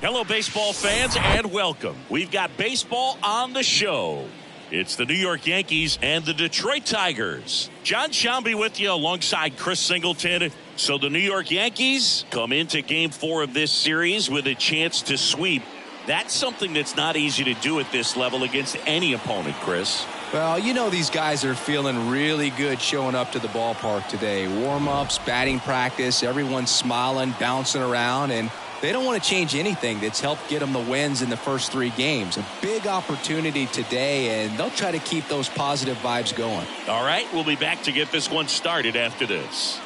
Hello, baseball fans, and welcome. We've got baseball on the show. It's the New York Yankees and the Detroit Tigers. John Shambi with you alongside Chris Singleton. So the New York Yankees come into Game 4 of this series with a chance to sweep. That's something that's not easy to do at this level against any opponent, Chris. Well, you know these guys are feeling really good showing up to the ballpark today. Warm-ups, batting practice, everyone's smiling, bouncing around, and they don't want to change anything that's helped get them the wins in the first 3 games. A big opportunity today, and they'll try to keep those positive vibes going. All right, we'll be back to get this one started after this.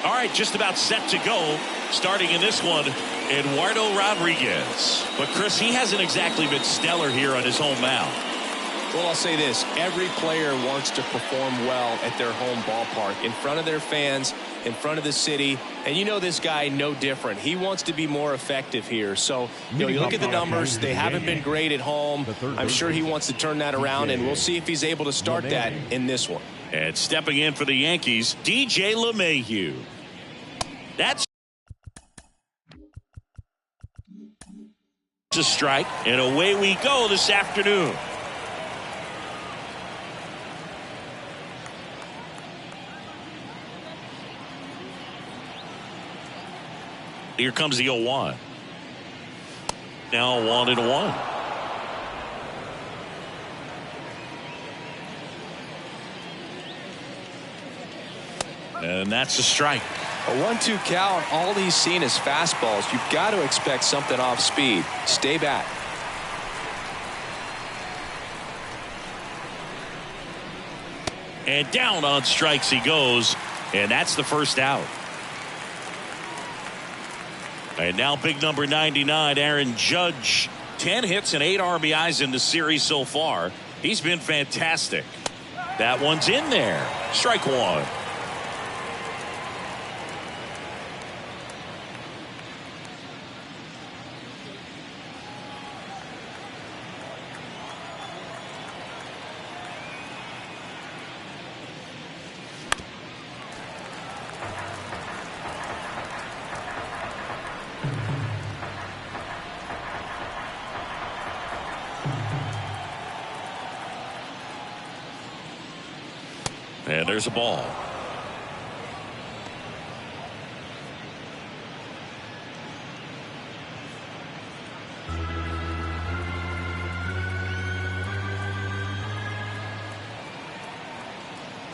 All right, just about set to go. Starting in this one, Eduardo Rodriguez. But, Chris, he hasn't exactly been stellar here on his home mound. Well, I'll say this. Every player wants to perform well at their home ballpark, in front of their fans, in front of the city. And you know this guy no different. He wants to be more effective here. So, you look at the numbers. They haven't been great at home. I'm sure he wants to turn that around, and we'll see if he's able to start that in this one. And stepping in for the Yankees, DJ LeMahieu. That's a strike, and away we go this afternoon. Here comes the 0-1. Now 1-1. And that's a strike. A 1-2 count. All he's seen is fastballs. You've got to expect something off speed. Stay back. And down on strikes he goes, and that's the first out. And now big number 99, Aaron Judge. 10 hits and 8 RBIs in the series so far. He's been fantastic. That one's in there. Strike one. And there's a ball.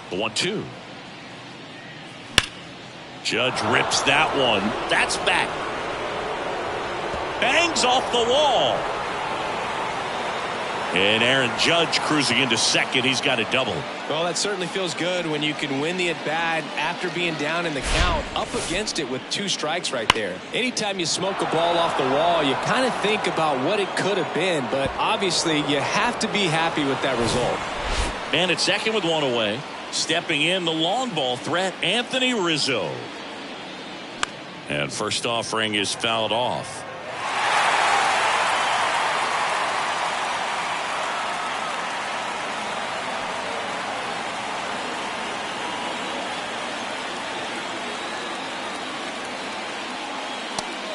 The 1-2. Judge rips that one. That's back. Bangs off the wall. And Aaron Judge cruising into second. He's got a double. Well, that certainly feels good when you can win the at-bat after being down in the count, up against it with 2 strikes right there. Anytime you smoke a ball off the wall, you kind of think about what it could have been, but obviously you have to be happy with that result. Man at second with 1 away. Stepping in, the long ball threat, Anthony Rizzo. And first offering is fouled off.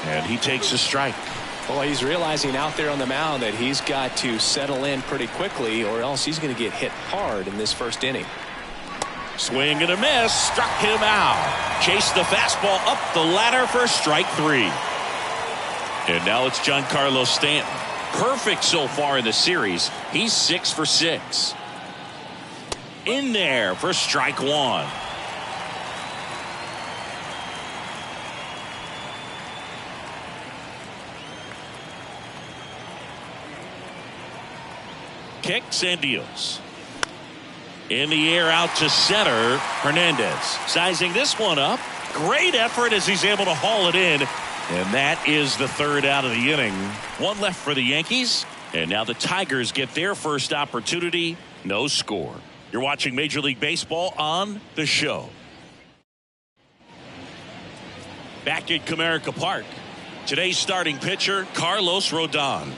And he takes a strike. Well, he's realizing out there on the mound that he's got to settle in pretty quickly, or else he's going to get hit hard in this first inning. Swing and a miss. Struck him out. Chased the fastball up the ladder for strike 3. And now it's Giancarlo Stanton. Perfect so far in the series. He's 6 for 6. In there for strike 1. Kicks and deals. In the air out to center. Hernandez sizing this one up. Great effort as he's able to haul it in. And that is the 3rd out of the inning. 1 left for the Yankees. And now the Tigers get their first opportunity. No score. You're watching Major League Baseball on the show. Back at Comerica Park. Today's starting pitcher, Carlos Rodon.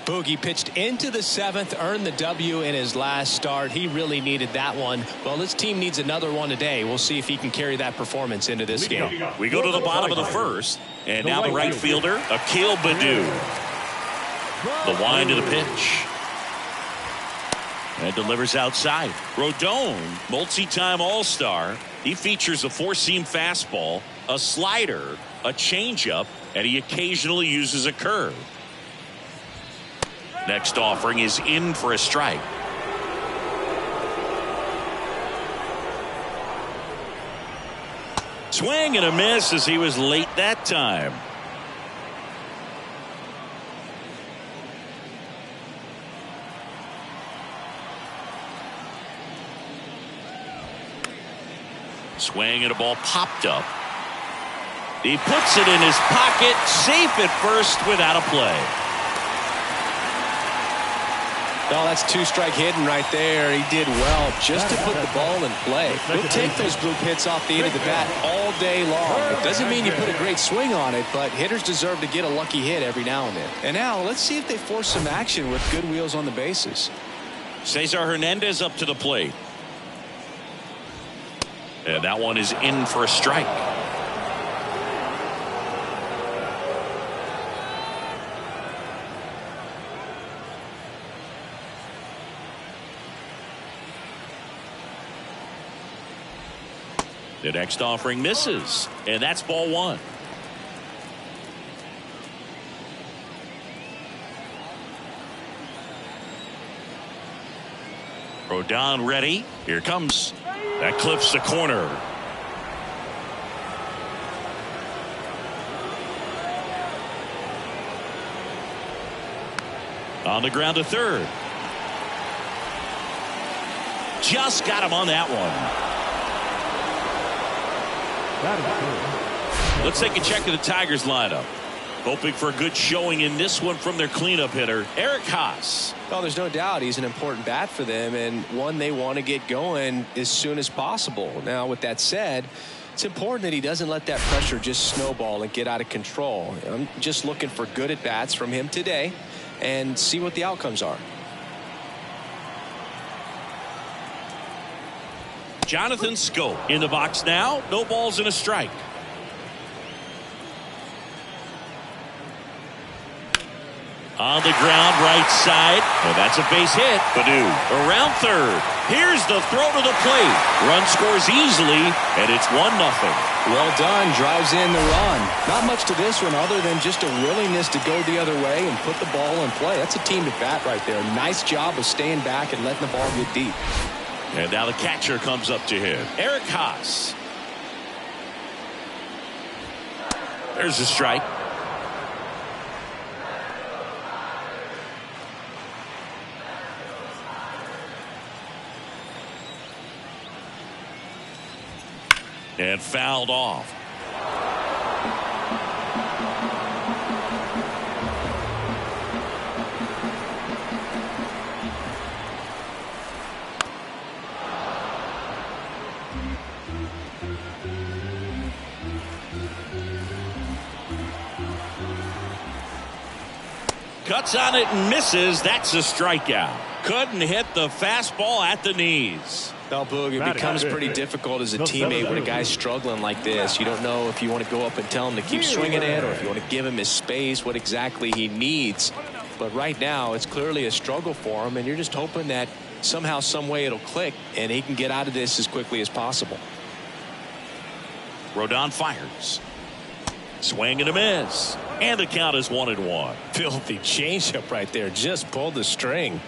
Boogie pitched into the 7th, earned the W in his last start. He really needed that one. Well, this team needs another one today. We'll see if he can carry that performance into this game. We go to the bottom of the first, and now the right fielder, Akil Baddoo. The wind of the pitch. And delivers outside. Rodon, multi-time All-Star. He features a four-seam fastball, a slider, a changeup, and he occasionally uses a curve. Next offering is in for a strike. Swing and a miss as he was late that time. Swing and a ball popped up. He puts it in his pocket, safe at first without a play. Oh, that's 2-strike hitting right there. He did well just to put the ball in play. He'll take those group hits off the end of the bat all day long. It doesn't mean you put a great swing on it, but hitters deserve to get a lucky hit every now and then. And now let's see if they force some action with good wheels on the bases. Cesar Hernandez up to the plate. And that one is in for a strike. The next offering misses, and that's ball one. Rodon ready. Here comes. That clips the corner. On the ground to third. Just got him on that one. Let's take a check of the Tigers lineup. Hoping for a good showing in this one from their cleanup hitter, Eric Haas. Well, there's no doubt he's an important bat for them and one they want to get going as soon as possible. Now, with that said, it's important that he doesn't let that pressure just snowball and get out of control. I'm just looking for good at-bats from him today and see what the outcomes are. Jonathan Schoop in the box now. No balls and a strike. On the ground, right side. And that's a base hit. Baddoo around third. Here's the throw to the plate. Run scores easily, and it's 1-0. Well done. Drives in the run. Not much to this one other than just a willingness to go the other way and put the ball in play. That's a team at bat right there. Nice job of staying back and letting the ball get deep. And now the catcher comes up to him, Eric Haas. There's a strike. And fouled off. Cuts on it and misses. That's a strikeout. Couldn't hit the fastball at the knees. Well, Boog, it becomes pretty difficult as a teammate when a guy's struggling like this. You don't know if you want to go up and tell him to keep swinging it or if you want to give him his space, what exactly he needs. But right now, it's clearly a struggle for him, and you're just hoping that somehow, some way it'll click, and he can get out of this as quickly as possible. Rodon fires. Swing and a miss. And the count is 1-1. Filthy changeup right there. Just pulled the string.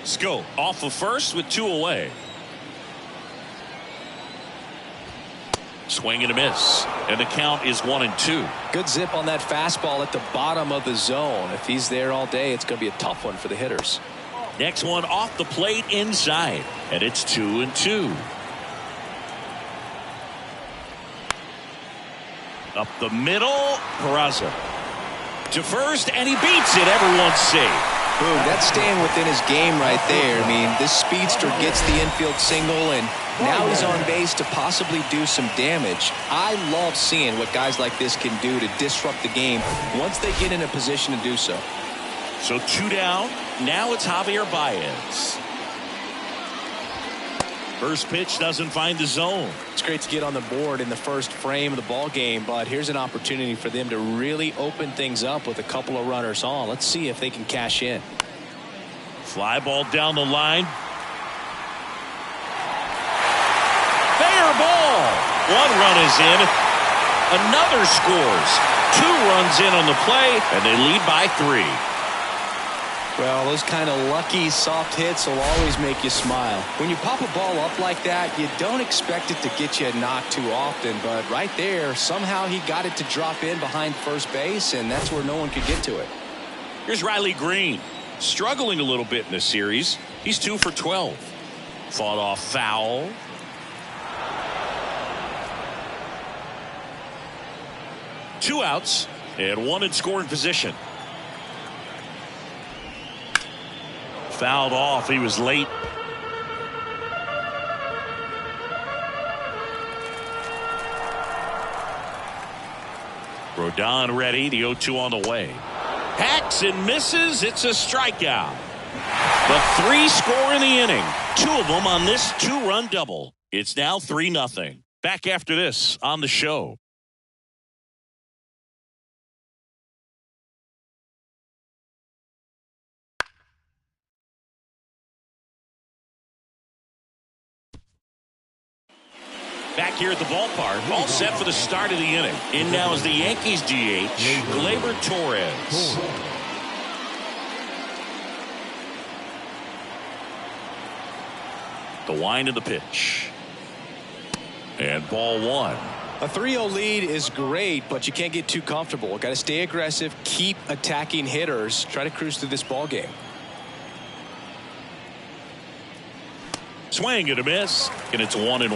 Schoop off of first with 2 away. Swing and a miss. And the count is 1-2. Good zip on that fastball at the bottom of the zone. If he's there all day, it's going to be a tough one for the hitters. Next one off the plate inside. And it's 2-2. Up the middle, Peraza to first, and he beats it. Everyone's safe. Boom, that's staying within his game right there. I mean, this speedster gets the infield single, and Now he's on base to possibly do some damage. I love seeing what guys like this can do to disrupt the game once they get in a position to do so. So 2 down. Now it's Javier Baez. First pitch doesn't find the zone. It's great to get on the board in the first frame of the ball game, but here's an opportunity for them to really open things up with a couple of runners on. Let's see if they can cash in. Fly ball down the line. Fair ball. 1 run is in. Another scores. 2 runs in on the play, and they lead by 3. Well, those kind of lucky soft hits will always make you smile. When you pop a ball up like that, you don't expect it to get you a knock too often, but right there, somehow he got it to drop in behind first base, and that's where no one could get to it. Here's Riley Green, struggling a little bit in this series. He's 2 for 12. Fought off foul. Two outs and 1 in scoring position. Fouled off. He was late. Rodon ready. The 0-2 on the way. Hacks and misses. It's a strikeout. The 3 score in the inning. 2 of them on this 2-run double. It's now 3-0. Back after this on the show. Back here at the ballpark, all set for the start of the inning. In now is the Yankees DH, Gleyber Torres. The wind of the pitch. And ball 1. A 3-0 lead is great, but you can't get too comfortable. Got to stay aggressive, keep attacking hitters, try to cruise through this ball game. Swing and a miss, and it's 1-1.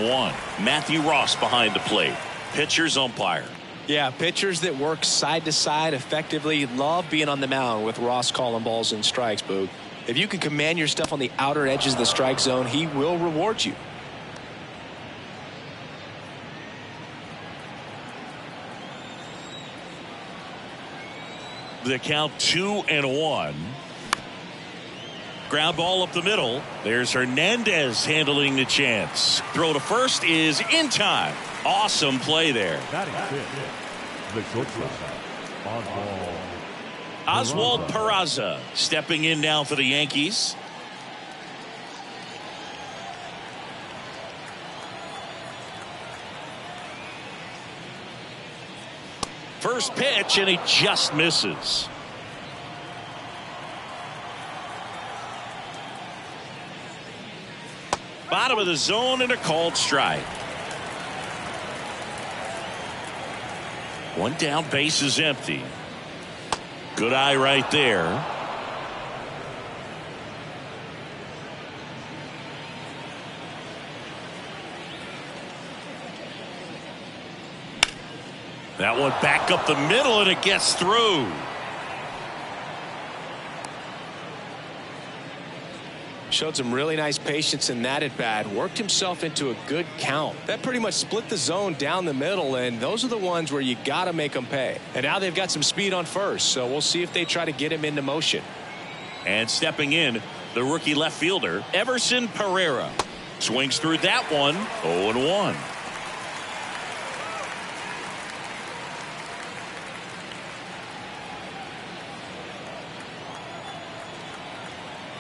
Matthew Ross behind the plate. Pitcher's umpire. Yeah, pitchers that work side to side effectively love being on the mound with Ross calling balls and strikes, Boog. If you can command your stuff on the outer edges of the strike zone, he will reward you. The count 2-1. Ground ball up the middle. There's Hernandez handling the chance. Throw to first is in time. Awesome play there. Oswald Peraza stepping in now for the Yankees. First pitch, and he just misses. Bottom of the zone and a called strike. 1 down, base is empty. Good eye right there. That one back up the middle, and it gets through. Showed some really nice patience in that at bat. Worked himself into a good count. That pretty much split the zone down the middle, and those are the ones where you got to make them pay. And now they've got some speed on first, so we'll see if they try to get him into motion. And stepping in, the rookie left fielder, Everson Pereira. Swings through that one, 0-1.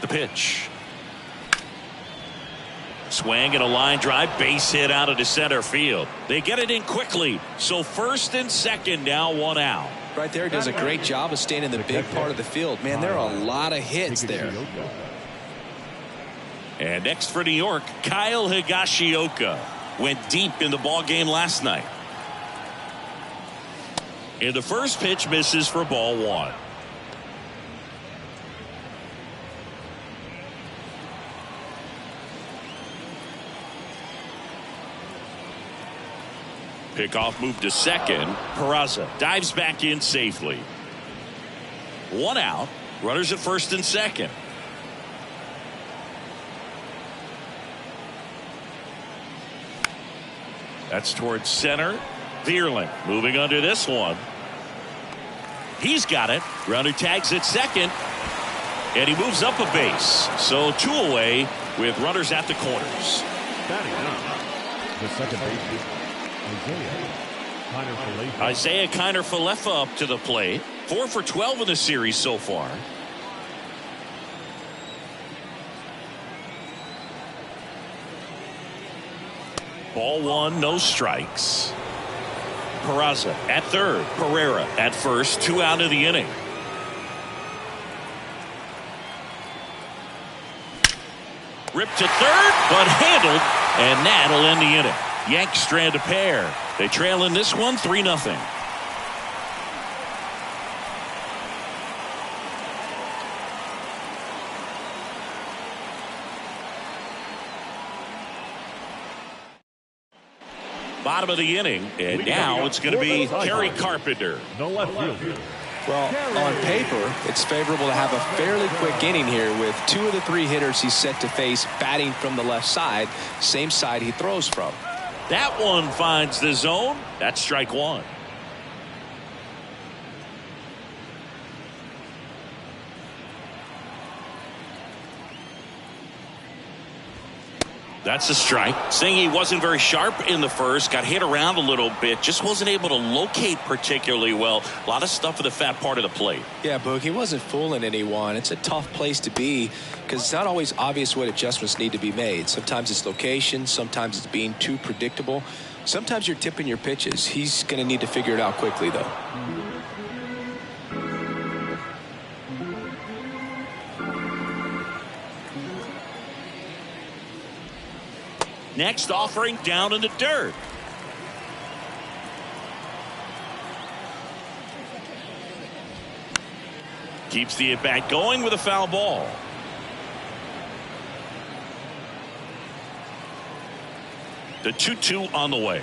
The pitch. Swing and a line drive, base hit out into center field. They get it in quickly, so first and second, now 1 out. Right there, he does a great job of staying in the big part of the field. Man, there are a lot of hits there. And next for New York, Kyle Higashioka went deep in the ball game last night. And the first pitch misses for ball 1. Pickoff move to second. Peraza dives back in safely. 1 out. Runners at first and second. That's towards center. Vierling moving under this one. He's got it. Runner tags at second. And he moves up a base. So 2 away with runners at the corners. Batting up, the second baseman, Isaiah Kiner-Falefa up to the plate. 4 for 12 in the series so far. Ball 1, no strikes. Peraza at third. Pereira at first. 2 out of the inning. Ripped to third, but handled, and that'll end the inning. Yanks strand a pair. They trail in this one 3-0. Bottom of the inning, and now it's going to be Kerry Carpenter. the left fielder. Well, on paper, it's favorable to have a fairly quick inning here with 2 of the 3 hitters he's set to face batting from the left side, same side he throws from. That one finds the zone. That's strike 1. That's a strike. Saying he wasn't very sharp in the first, got hit around a little bit, just wasn't able to locate particularly well. A lot of stuff in the fat part of the plate. Yeah, Boog, he wasn't fooling anyone. It's a tough place to be because it's not always obvious what adjustments need to be made. Sometimes it's location, sometimes it's being too predictable. Sometimes you're tipping your pitches. He's going to need to figure it out quickly, though. Next offering down in the dirt. Keeps the at-bat going with a foul ball. The 2-2 on the way.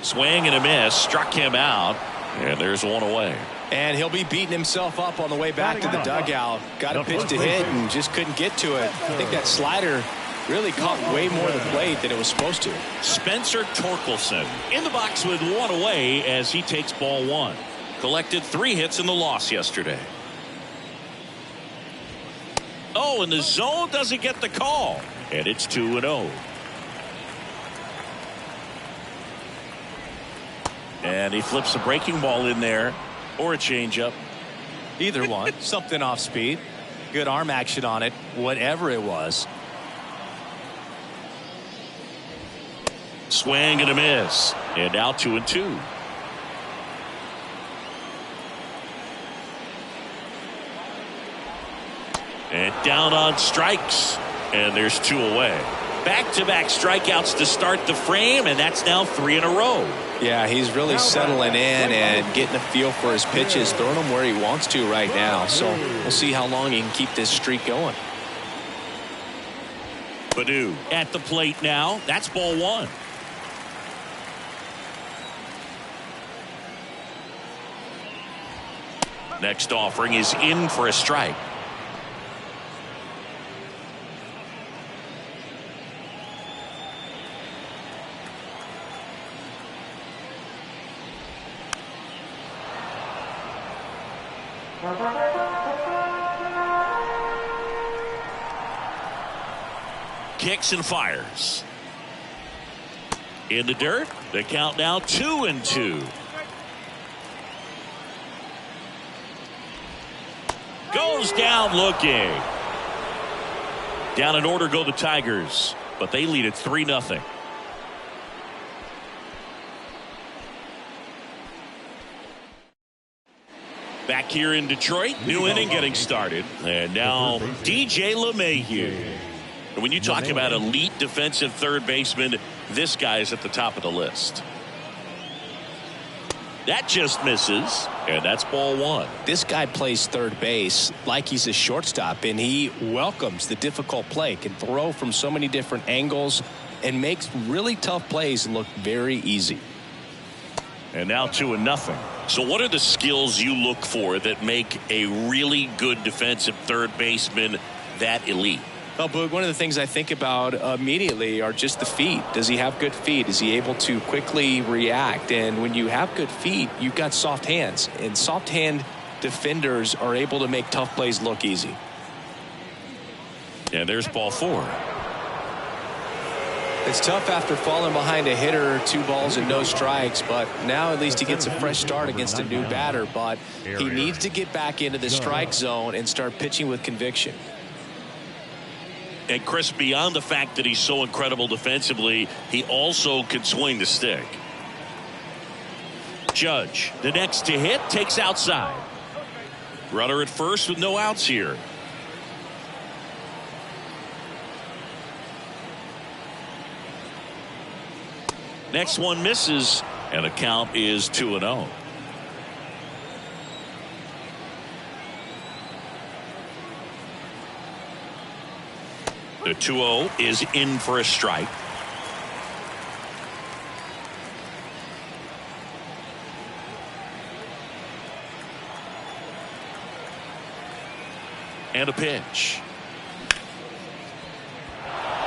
Swing and a miss. Struck him out. And there's one away. And he'll be beating himself up on the way back to the dugout. Got a pitch to hit and just couldn't get to it. I think that slider really caught way more of the plate than it was supposed to. Spencer Torkelson in the box with 1 away as he takes ball 1. Collected 3 hits in the loss yesterday. Oh, and the zone doesn't get the call. And it's 2-0. And he flips a breaking ball in there or a changeup. Either one. Something off speed. Good arm action on it. Whatever it was. Swing and a miss. And now 2-2. And down on strikes. And there's 2 away. Back-to-back strikeouts to start the frame, and that's now 3 in a row. Yeah, he's really settling in and getting a feel for his pitches, throwing them where he wants to right now. So we'll see how long he can keep this streak going. Baddoo at the plate now. That's ball 1. Next offering is in for a strike. Kicks and fires. In the dirt. The count now 2-2. Goes down looking. Down in order go the Tigers, but they lead at 3-0. Back here in Detroit, new inning getting started. And now DJ LeMahieu. And when you talk about elite defensive third baseman, this guy is at the top of the list. That just misses, and that's ball 1. This guy plays third base like he's a shortstop, and he welcomes the difficult play, can throw from so many different angles, and makes really tough plays look very easy. And now 2-0. So what are the skills you look for that make a really good defensive third baseman that elite? Well, Boog, one of the things I think about immediately are just the feet. Does he have good feet? Is he able to quickly react? And when you have good feet, you've got soft hands. And soft hand defenders are able to make tough plays look easy. And there's ball 4. It's tough after falling behind a hitter, 2 balls and no strikes, but now at least he gets a fresh start against a new batter. But he needs to get back into the strike zone and start pitching with conviction. And Chris, beyond the fact that he's so incredible defensively, he also can swing the stick. Judge, the next to hit, takes outside. Runner at first with no outs here. Next one misses, and the count is 2-0. The 2-0 is in for a strike. And a pitch.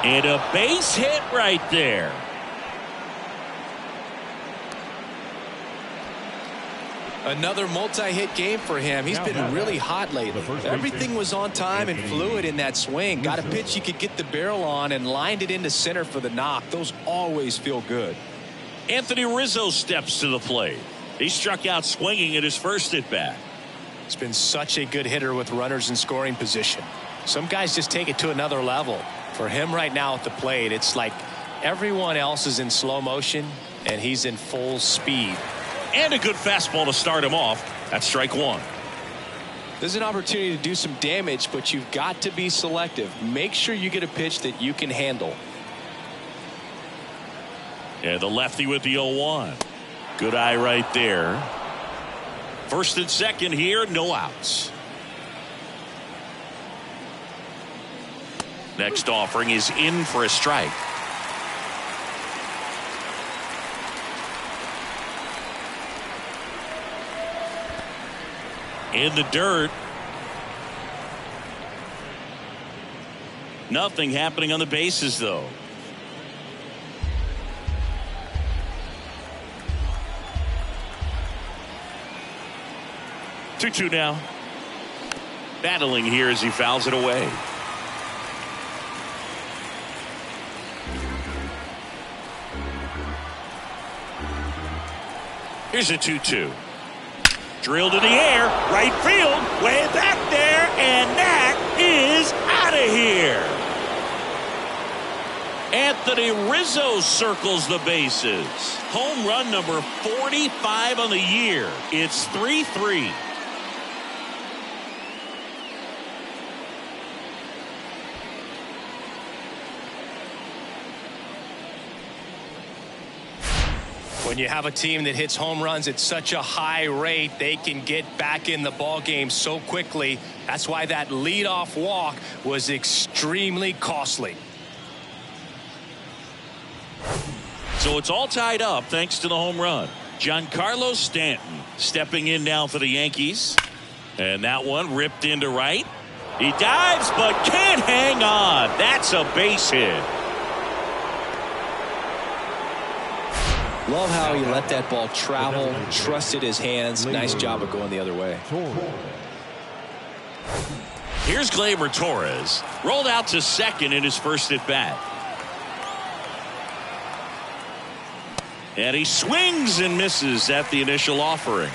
And a base hit right there. Another multi-hit game for him. He's been really hot lately. Everything was on time and fluid in that swing. Got a pitch you could get the barrel on and lined it into center for the knock. Those always feel good. Anthony Rizzo steps to the plate. He struck out swinging at his first at bat. It's been such a good hitter with runners in scoring position. Some guys just take it to another level. For him right now at the plate, it's like everyone else is in slow motion and he's in full speed. And a good fastball to start him off. That's strike 1. There's an opportunity to do some damage, but you've got to be selective. Make sure you get a pitch that you can handle. And the lefty with the 0-1. Good eye right there. First and second here, no outs. Next offering is in for a strike. In the dirt. Nothing happening on the bases, though. Two now. Battling here as he fouls it away. Here's a 2-2. Drilled in the air, right field, way back there, and that is out of here. Anthony Rizzo circles the bases. Home run number 45 on the year. It's 3-3. When you have a team that hits home runs at such a high rate, they can get back in the ball game so quickly. That's why that leadoff walk was extremely costly. So it's all tied up thanks to the home run. Giancarlo Stanton stepping in now for the Yankees. And that one ripped into right. He dives but can't hang on. That's a base hit. Love how he let that ball travel, trusted his hands. Nice job of going the other way. Here's Gleyber Torres. Rolled out to second in his first at bat. And he swings and misses at the initial offering.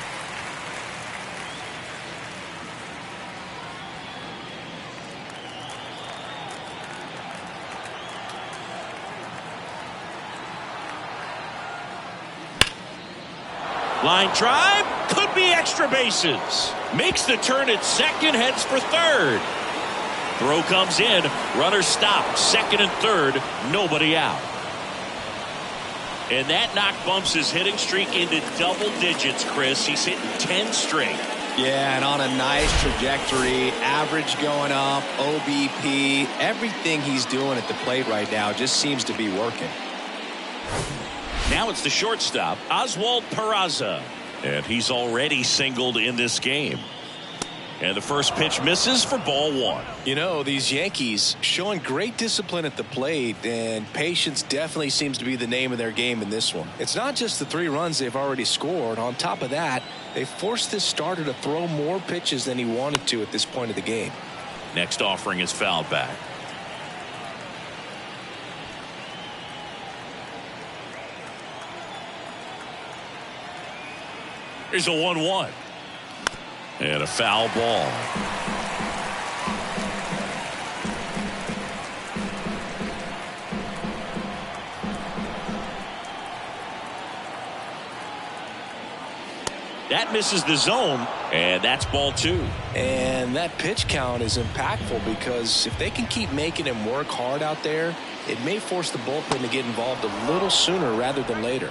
Line drive, could be extra bases. Makes the turn at second, heads for third. Throw comes in, runner stopped, second and third, nobody out. And that knock bumps his hitting streak into double digits, Chris. He's hitting 10 straight. Yeah, and on a nice trajectory, average going up, OBP, everything he's doing at the plate right now just seems to be working. Now it's the shortstop, Oswald Peraza. And he's already singled in this game. And the first pitch misses for ball one. You know, these Yankees showing great discipline at the plate, and patience definitely seems to be the name of their game in this one. It's not just the 3 runs they've already scored. On top of that, they forced this starter to throw more pitches than he wanted to at this point of the game. Next offering is fouled back. Here's a 1-1. And a foul ball. That misses the zone, and that's ball 2. And that pitch count is impactful because if they can keep making him work hard out there, it may force the bullpen to get involved a little sooner rather than later.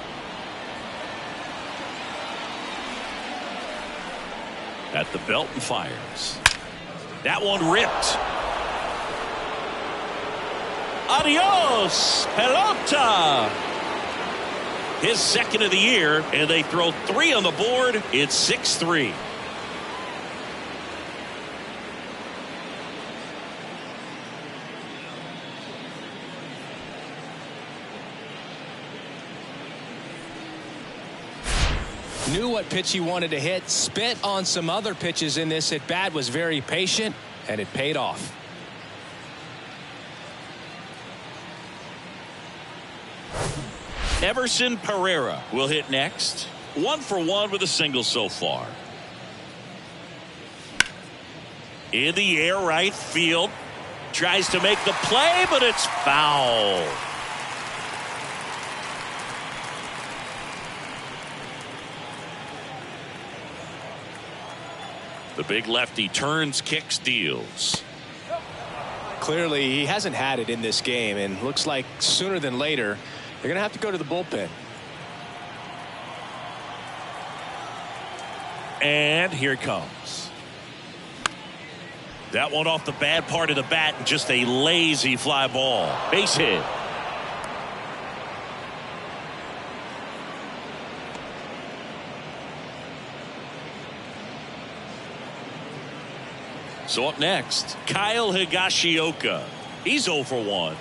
At the belt and fires. That one ripped. Adios, pelota. His second of the year, and they throw 3 on the board. It's 6-3. Knew what pitch he wanted to hit, spit on some other pitches in this at bat, was very patient, and it paid off. Everson Pereira will hit next. 1 for 1 with a single so far. In the air, right field. Tries to make the play, but it's foul. The big lefty turns, kicks, deals. Clearly, he hasn't had it in this game, and looks like sooner than later, they're going to have to go to the bullpen. And here it comes. That one off the bad part of the bat, and just a lazy fly ball. Base hit. So up next, Kyle Higashioka. He's 0 for 1.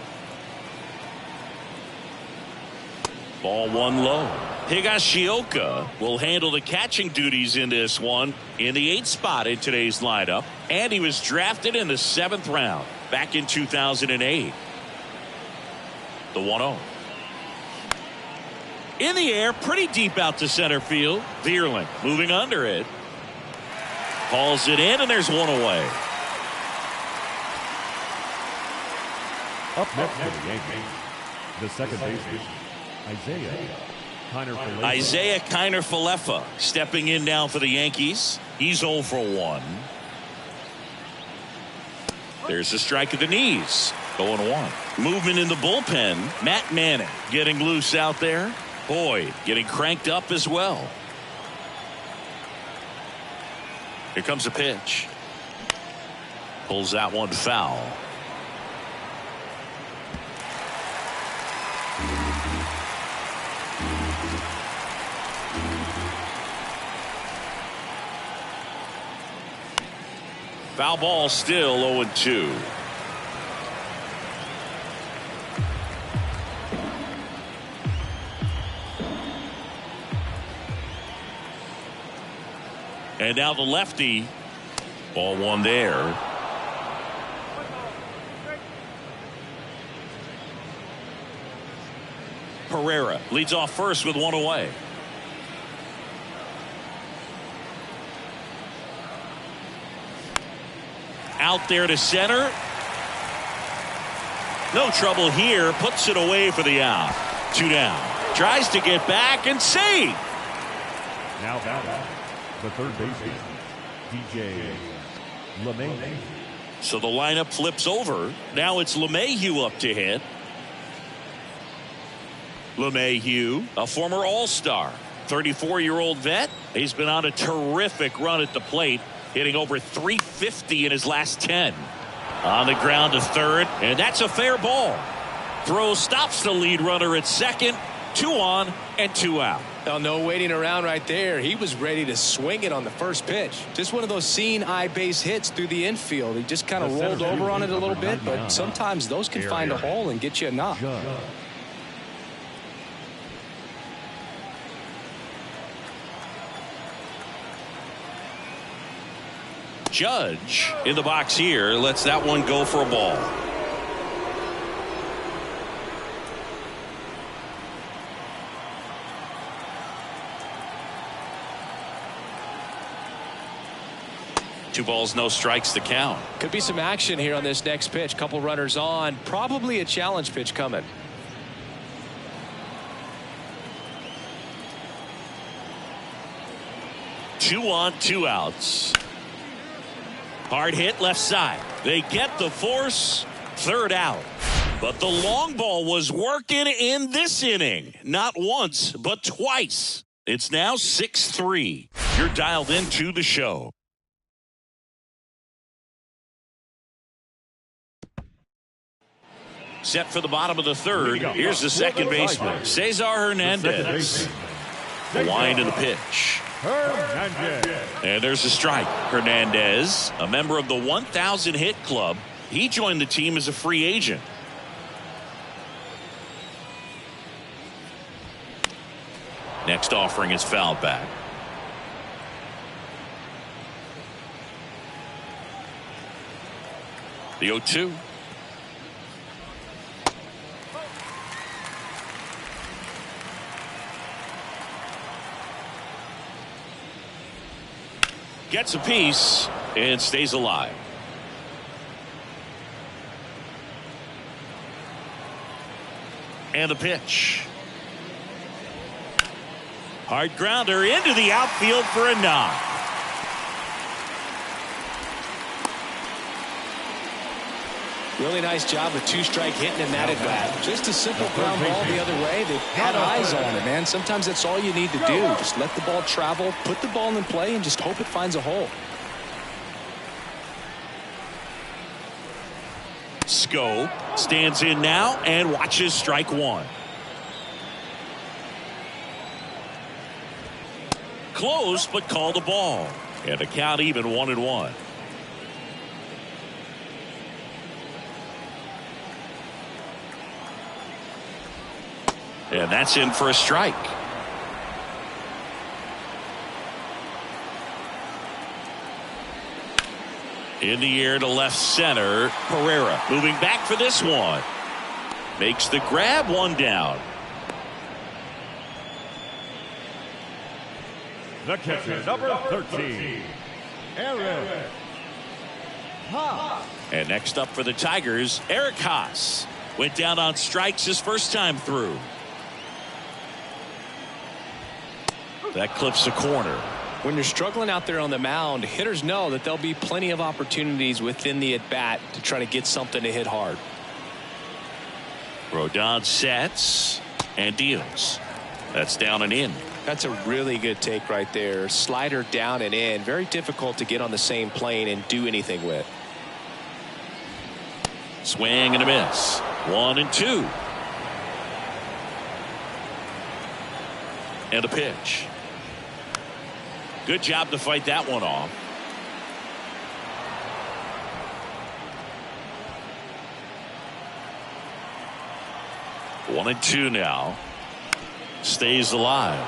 Ball 1 low. Higashioka will handle the catching duties in this one in the 8th spot in today's lineup. And he was drafted in the 7th round back in 2008. The 1-0. In the air, pretty deep out to center field. Vierling moving under it. Hauls it in, and there's 1 away. Up next for the Yankees, the second baseman, Isaiah Kiner-Falefa stepping in now for the Yankees. He's 0 for 1. There's a strike at the knees. 0-1. Movement in the bullpen. Matt Manning getting loose out there. Boyd getting cranked up as well. Here comes a pitch. Pulls that one foul. Foul ball, still 0-2. And now the lefty. Ball 1 there. Pereira leads off first with 1 away. Out there to center. No trouble here. Puts it away for the out. 2 down. Tries to get back and save. Now batting, the third baseman, DJ LeMahieu. So the lineup flips over. Now it's LeMahieu up to hit. LeMahieu, a former All-Star, 34-year-old vet. He's been on a terrific run at the plate, hitting over .350 in his last 10. On the ground to third, and that's a fair ball. Throw stops the lead runner at second. 2 on, And 2 out. Well, no waiting around right there. He was ready to swing it on the first pitch. Just one of those seeing eye base hits through the infield. He just kind of rolled over on it a little bit, but sometimes those can find a hole and get you a knock. Judge in the box here lets that one go for a ball. Two balls, no strikes to count. Could be some action here on this next pitch. Couple runners on. Probably a challenge pitch coming. Two on, 2 outs. Hard hit left side. They get the force. 3rd out. But the long ball was working in this inning. Not once, but twice. It's now 6-3. You're dialed into the show. Set for the bottom of the 3rd. Here's the second baseman, Cesar Hernandez. Wind of the pitch. And there's a strike. Hernandez, a member of the 1,000 hit club. He joined the team as a free agent. Next offering is fouled back. The 0-2. Gets a piece and stays alive. And the pitch. Hard grounder into the outfield for a knock. Really nice job with 2-strike hitting in that at bat. Just a simple ground ball the other way. They've had eyes on it, man. Sometimes that's all you need to do. Just let the ball travel, put the ball in play, and just hope it finds a hole. Scope stands in now and watches strike 1. Close, but called a ball. And the count even 1-1. And that's in for a strike. In the air to left center. Pereira moving back for this one. Makes the grab, 1 down. The catcher, number 13, Eric Haas. And next up for the Tigers, Eric Haas. Went down on strikes his first time through. That clips the corner. When you're struggling out there on the mound, hitters know that there'll be plenty of opportunities within the at-bat to try to get something to hit hard. Rodon sets and deals. That's down and in. That's a really good take right there. Slider down and in. Very difficult to get on the same plane and do anything with. Swing and a miss. 1-2. And a pitch. Good job to fight that one off. One and two now. Stays alive.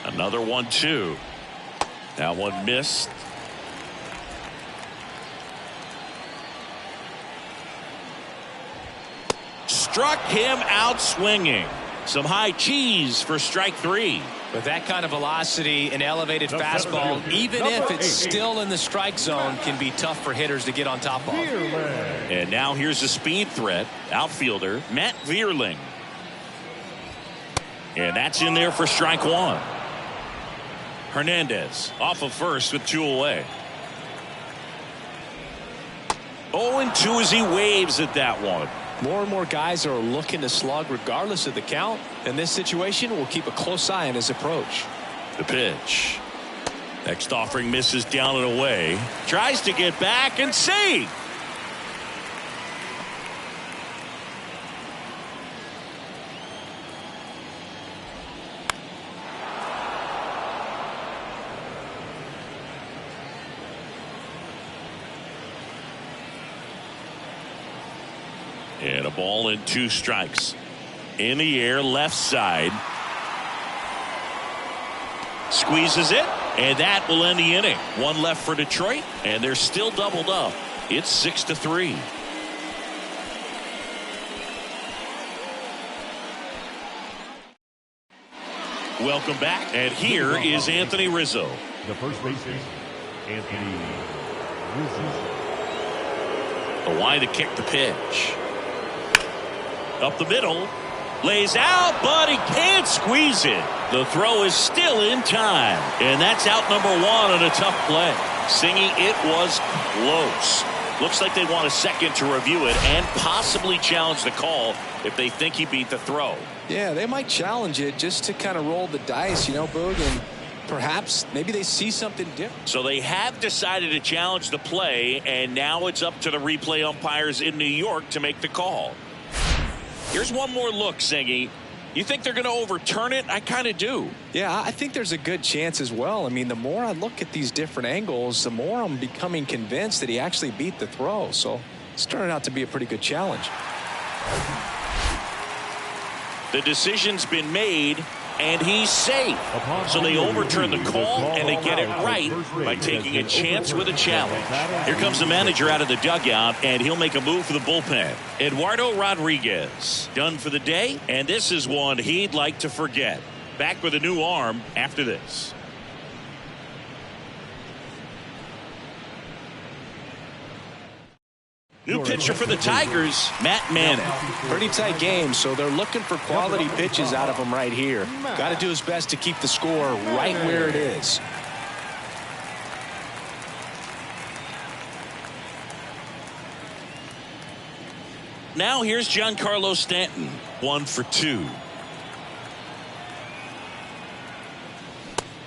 Another 1-2. That one missed. Struck him out swinging. Some high cheese for strike 3. With that kind of velocity, an elevated fastball, even if it's still in the strike zone, can be tough for hitters to get on top of. And now here's a speed threat. Outfielder Matt Vierling. And that's in there for strike 1. Hernandez off of first with 2 away. 0-2 as he waves at that one. More and more guys are looking to slug regardless of the count. In this situation, we'll keep a close eye on his approach. The pitch. Next offering misses down and away. Tries to get back and see. And a ball and 2 strikes. In the air, left side. Squeezes it, and that will end the inning. 1 left for Detroit, and they're still doubled up. It's 6-3. Welcome back, and here is Anthony Rizzo. The first baseman, Anthony Rizzo. The line to kick the pitch. Up the middle. Lays out, but he can't squeeze it. The throw is still in time. And that's out number 1 on a tough play. Singy, it was close. Looks like they want a second to review it and possibly challenge the call if they think he beat the throw. Yeah, they might challenge it just to kind of roll the dice, you know, Boog, and perhaps maybe they see something different. So they have decided to challenge the play, and now it's up to the replay umpires in New York to make the call. Here's one more look, Singy. You think they're going to overturn it? I kind of do. Yeah, I think there's a good chance as well. I mean, the more I look at these different angles, the more I'm becoming convinced that he actually beat the throw. So it's turning out to be a pretty good challenge. The decision's been made, and he's safe. So they overturn the call, and they get it right by taking a chance with a challenge. Here comes the manager out of the dugout, and he'll make a move for the bullpen. Eduardo Rodriguez done for the day, and this is one he'd like to forget. Back with a new arm after this. New pitcher for the Tigers, Matt Manning. Pretty tight game, so they're looking for quality pitches out of him right here. Got to do his best to keep the score right where it is. Now here's Giancarlo Stanton, 1 for 2.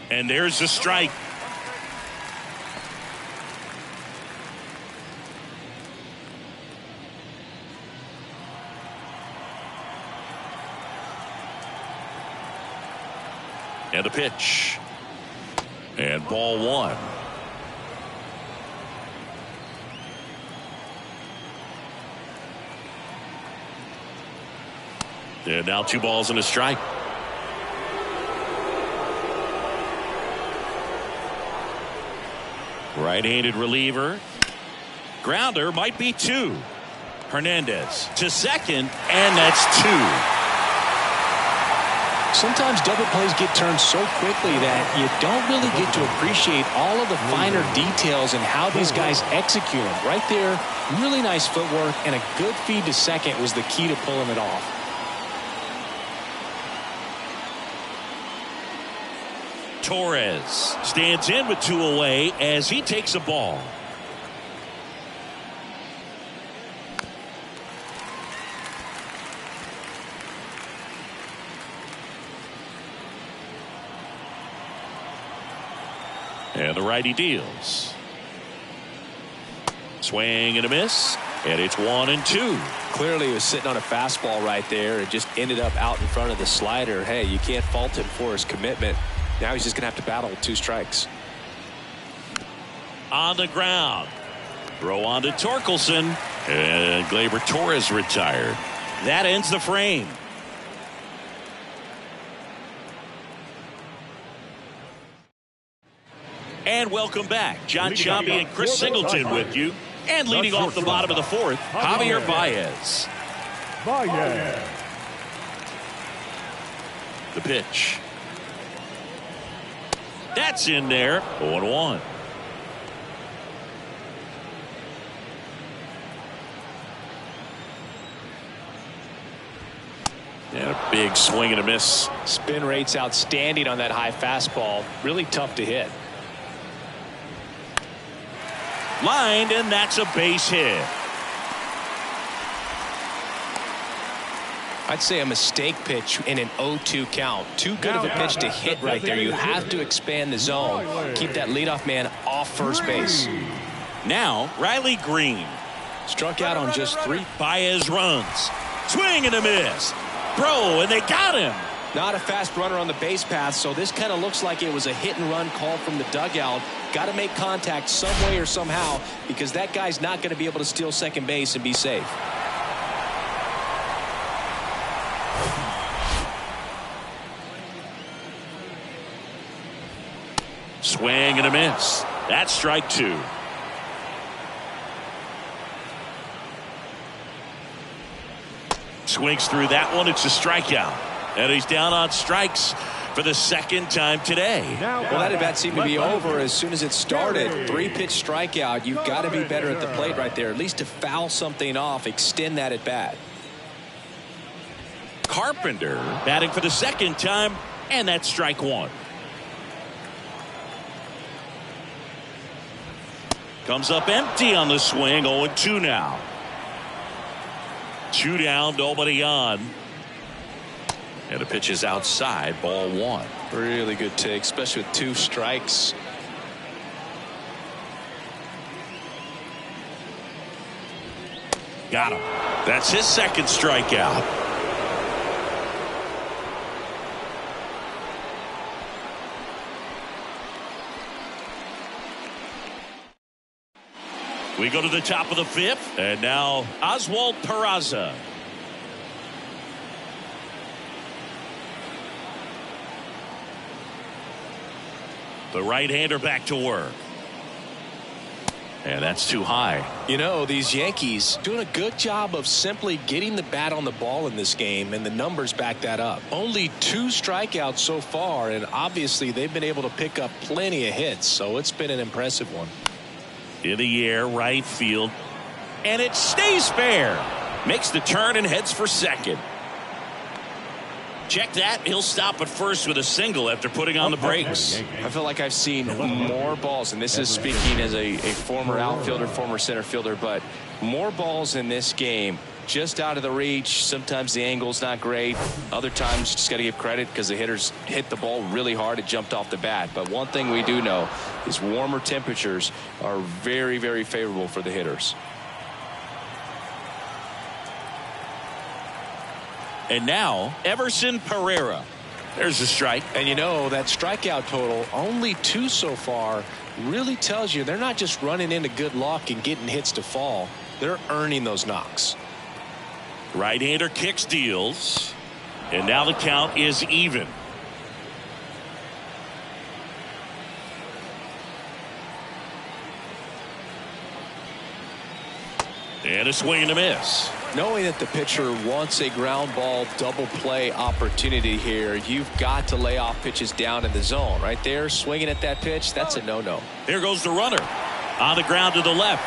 And there's the strike. And a pitch. And ball 1. And now 2 balls and a strike. Right-handed reliever. Grounder might be 2. Hernandez to second, and that's 2. Sometimes double plays get turned so quickly that you don't really get to appreciate all of the finer details and how these guys execute them. Right there, really nice footwork, and a good feed to second was the key to pulling it off. Torres stands in with 2 away as he takes a ball. And the righty deals. Swing and a miss. And it's 1-2. Clearly he was sitting on a fastball right there. It just ended up out in front of the slider. Hey, you can't fault him for his commitment. Now he's just going to have to battle with 2 strikes. On the ground. Throw on to Torkelson. And Gleyber Torres retired. That ends the frame. And welcome back. John Sciambi and Chris Singleton with you. And leading off the bottom of the 4th, Javier Baez. The pitch. That's in there. 0-1. And a big swing and a miss. Spin rate's outstanding on that high fastball. Really tough to hit. Lined, and that's a base hit. I'd say a mistake pitch in an 0-2 count. Too good of a pitch to hit right there. You have to expand the zone. Keep that leadoff man off first base. Now Riley Green. Struck out on just 3. Baez runs. Swing and a miss. Throw, and they got him. Not a fast runner on the base path, so this kind of looks like it was a hit and run call from the dugout. Got to make contact some way or somehow, because that guy's not going to be able to steal second base and be safe. Swing and a miss. That's strike 2. Swings through that one. It's a strikeout. And he's down on strikes for the second time today. Well, that at bat seemed to be over as soon as it started. 3-pitch strikeout. You've got to be better at the plate right there, at least to foul something off, extend that at bat. Carpenter batting for the second time, and that's strike 1. Comes up empty on the swing. 0-2 now. 2 down, nobody on. And the pitch is outside, ball 1. Really good take, especially with 2 strikes. Got him. That's his second strikeout. We go to the top of the 5th, and now Oswald Peraza. The right-hander back to work. And that's too high. You know, these Yankees doing a good job of simply getting the bat on the ball in this game, and the numbers back that up. Only 2 strikeouts so far, and obviously they've been able to pick up plenty of hits, so it's been an impressive one. In the air, right field. And it stays fair. Makes the turn and heads for second. Check that. He'll stop at first with a single after putting on the brakes. I feel like I've seen more balls, and this is speaking as a former outfielder, former center fielder, but more balls in this game just out of the reach. Sometimes the angle's not great. Other times, just got to give credit because the hitters hit the ball really hard. It jumped off the bat. But one thing we do know is warmer temperatures are very, very favorable for the hitters. And now, Everson Pereira. There's a strike. And you know, that strikeout total, only 2 so far, really tells you they're not just running into good luck and getting hits to fall. They're earning those knocks. Right-hander kicks, deals. And now the count is even. And a swing and a miss. Knowing that the pitcher wants a ground ball double play opportunity here, you've got to lay off pitches down in the zone. Right there, swinging at that pitch, that's a no-no. Here goes the runner. On the ground to the left.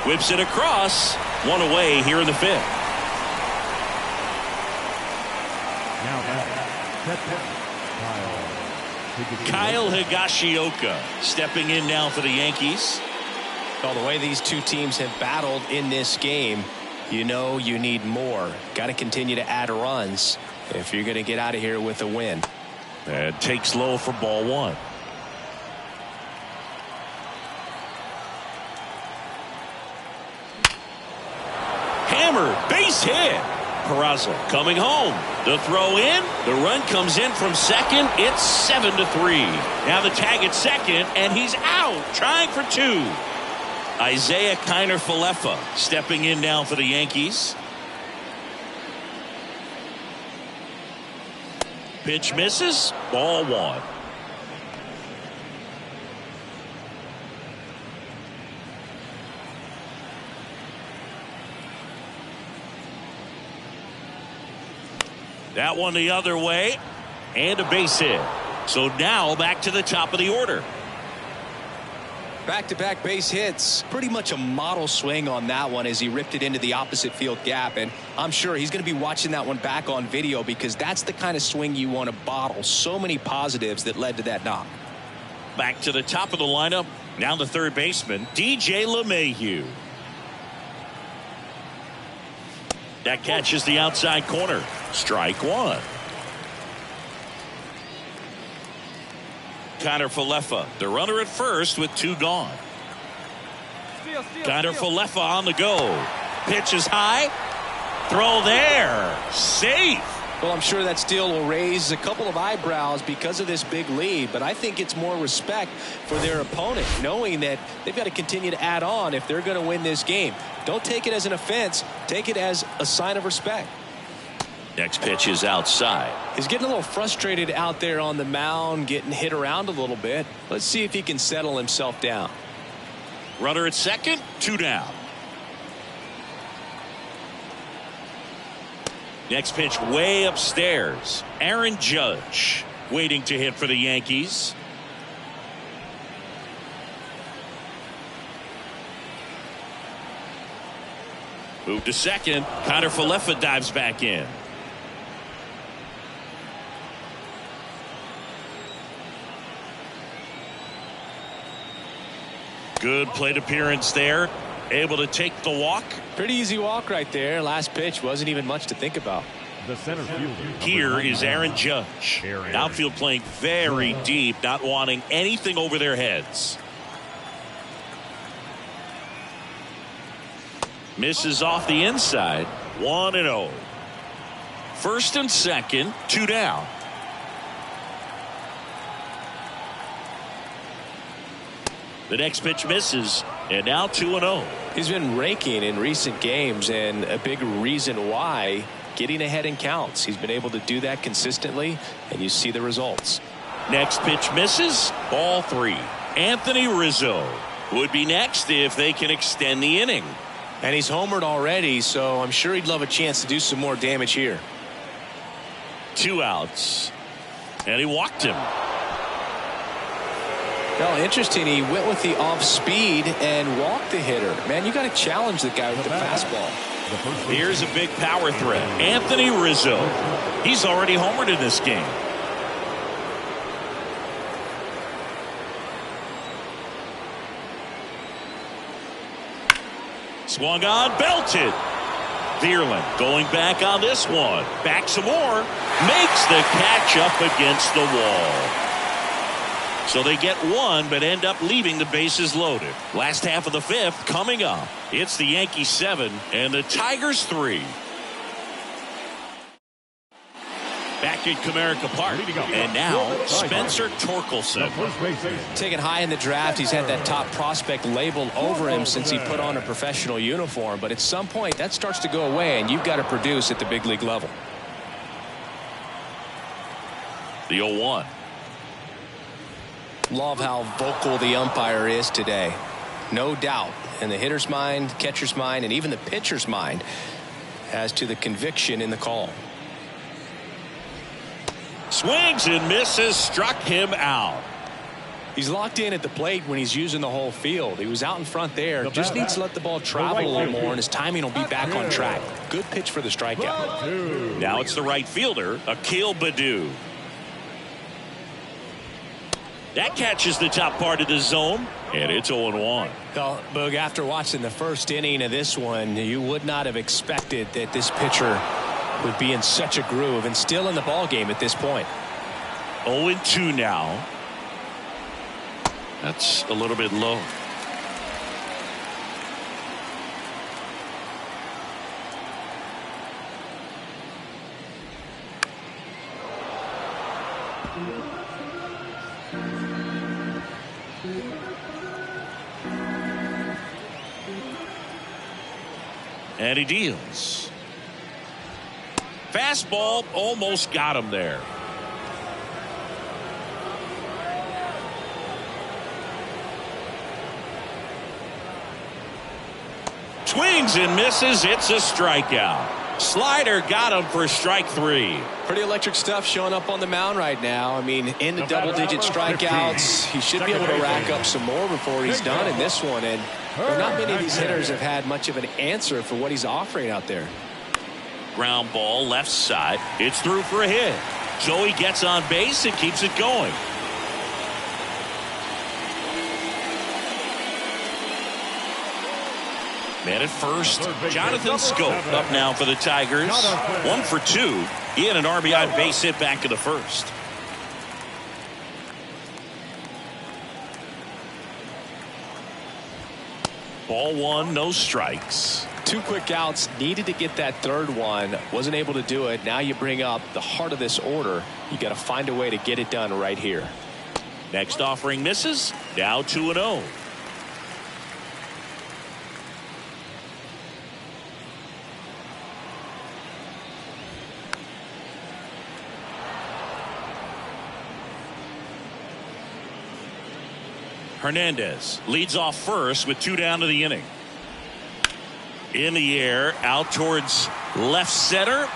Whips it across. 1 away here in the 5th. Kyle Higashioka stepping in now for the Yankees. Well, the way these 2 teams have battled in this game, you know you need more. Got to continue to add runs if you're going to get out of here with a win. And takes low for ball 1. Hammered, base hit. Peraza coming home. The throw in. The run comes in from second. It's 7-3. Now the tag at second, and he's out, trying for 2. Isaiah Kiner-Falefa stepping in now for the Yankees. Pitch misses. Ball 1. That one the other way, and a base hit. So now back to the top of the order. Back-to-back base hits. Pretty much a model swing on that one as he ripped it into the opposite field gap. And I'm sure he's going to be watching that one back on video because that's the kind of swing you want to bottle. So many positives that led to that knock. Back to the top of the lineup. Now the third baseman, DJ LeMahieu. That catches the outside corner. Strike 1. Kiner-Falefa, the runner at first with 2 gone. Kiner-Falefa on the go. Pitch is high. Throw there. Safe. Well, I'm sure that steal will raise a couple of eyebrows because of this big lead, but I think it's more respect for their opponent, knowing that they've got to continue to add on if they're going to win this game. Don't take it as an offense. Take it as a sign of respect. Next pitch is outside. He's getting a little frustrated out there on the mound, getting hit around a little bit. Let's see if he can settle himself down. Runner at second, 2 down. Next pitch way upstairs. Aaron Judge waiting to hit for the Yankees. Move to second. Connor Falefa dives back in. Good plate appearance there. Able to take the walk. Pretty easy walk right there. Last pitch wasn't even much to think about. The center fielder. Here is Aaron Judge. Outfield playing very deep, not wanting anything over their heads. Misses off the inside. 1-0. First and second, 2 down. The next pitch misses, and now 2-0. He's been raking in recent games, and a big reason why, getting ahead in counts. He's been able to do that consistently, and you see the results. Next pitch misses. Ball 3. Anthony Rizzo would be next if they can extend the inning. And he's homered already, so I'm sure he'd love a chance to do some more damage here. 2 outs. And he walked him. Well, interesting. He went with the off speed and walked the hitter. Man, you got to challenge the guy with the fastball. Here's a big power threat. Anthony Rizzo. He's already homered in this game. Swung on, belted. Vierland going back on this one. Back some more. Makes the catch up against the wall. So they get 1, but end up leaving the bases loaded. Last half of the 5th coming up. It's the Yankees 7 and the Tigers 3. Back at Comerica Park. And now Spencer Torkelson. Taken high in the draft, he's had that top prospect labeled over him since he put on a professional uniform. But at some point, that starts to go away, and you've got to produce at the big league level. The 0-1. Love how vocal the umpire is today. No doubt in the hitter's mind, catcher's mind, and even the pitcher's mind as to the conviction in the call. Swings and misses, struck him out. He's locked in at the plate when he's using the whole field. He was out in front there. Just needs to let the ball travel a little more, and his timing will be back on track. Good pitch for the strikeout. Now it's the right fielder, Akil Baddoo. That catches the top part of the zone, and it's 0-1. Well, Boog, after watching the first inning of this one, you would not have expected that this pitcher would be in such a groove and still in the ball game at this point. 0-2 now. That's a little bit low. And he deals. Fastball almost got him there. Swings and misses. It's a strikeout. Slider got him for strike 3. Pretty electric stuff showing up on the mound right now. I mean, in the double-digit strikeouts, he should be able to rack up some more before he's done in this one. And not many of these hitters have had much of an answer for what he's offering out there. Ground ball left side. It's through for a hit. So he gets on base and keeps it going. Man at first, Jonathan Scope up now for the Tigers. 1 for 2. He had an RBI base hit back in the first. Ball 1, no strikes. 2 quick outs, needed to get that third one, wasn't able to do it. Now you bring up the heart of this order. You got to find a way to get it done right here. Next offering misses. Now 2-0. Hernandez leads off first with 2 down to the inning. In the air, out towards left center.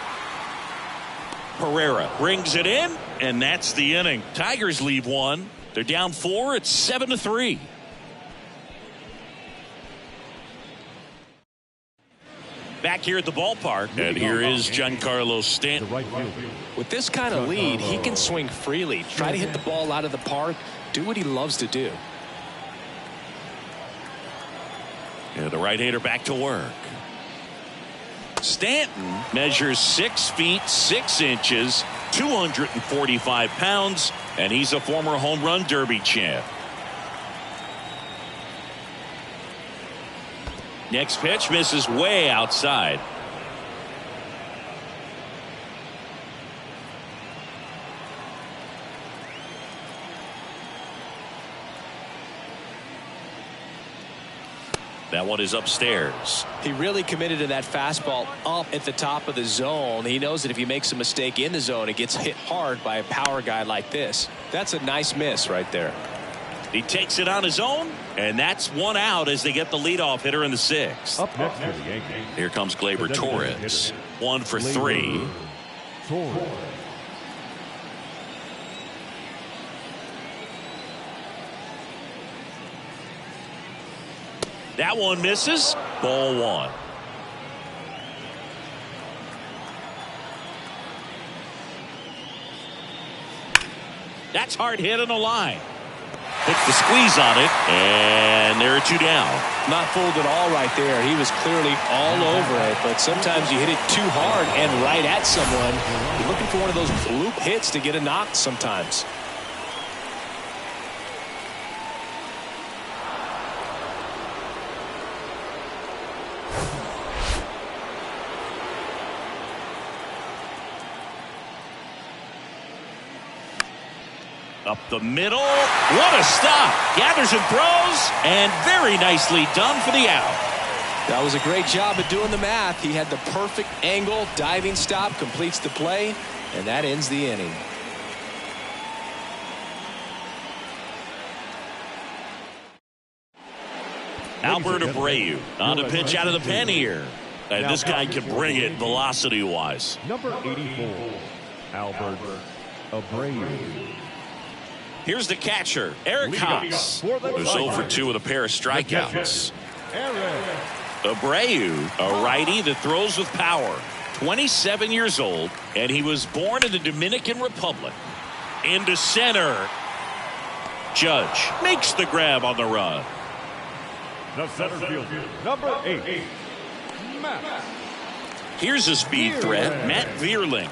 Pereira brings it in, and that's the inning. Tigers leave 1. They're down 4. It's 7-3. Back here at the ballpark, and here is Giancarlo Stanton. With this kind of lead, he can swing freely, try to hit the ball out of the park, do what he loves to do. And the right-hander back to work. Stanton measures 6 feet 6 inches, 245 pounds, and he's a former home run derby champ. Next pitch misses way outside. That one is upstairs. He really committed to that fastball up at the top of the zone. He knows that if he makes a mistake in the zone, it gets hit hard by a power guy like this. That's a nice miss right there. He takes it on his own, and that's 1 out as they get the leadoff hitter in the 6th. Up next to the Yankees. Here comes Gleyber Torres. 1 for 3. Torres. That one misses. Ball 1. That's hard hit on the line. Puts the squeeze on it, and there are 2 down. Not fooled at all right there. He was clearly all over it, but sometimes you hit it too hard and right at someone. You're looking for one of those loop hits to get a knock sometimes. Up the middle. What a stop. Gathers and throws, and very nicely done for the out. That was a great job of doing the math. He had the perfect angle. Diving stop completes the play, and that ends the inning. Albert Abreu on a pitch out of the pen here. And this guy can bring it velocity-wise. Number 84, Albert Abreu. Here's the catcher, Eric Haas, who's 0 for 2 with a pair of strikeouts. Abreu, a righty that throws with power, 27 years old, and he was born in the Dominican Republic. Into center. Judge makes the grab on the run. The center fielder, number 8, Matt. Here's a speed threat, Matt Vierling.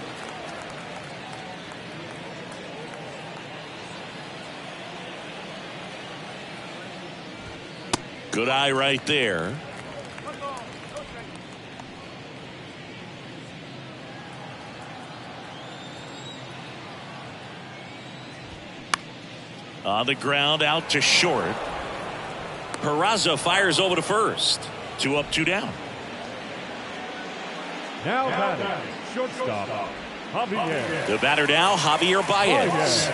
Good eye right there. On the ground, out to short. Peraza fires over to first. 2 up, 2 down. Now batting, shortstop, Javier. The batter now, Javier Baez.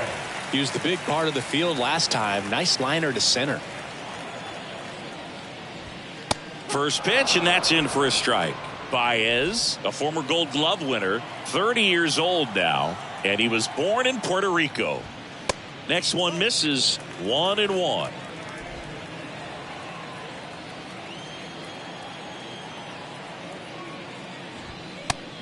He was the big part of the field last time. Nice liner to center. First pitch, and that's in for a strike. Baez, a former Gold Glove winner, 30 years old now, and he was born in Puerto Rico. Next one misses. 1-1.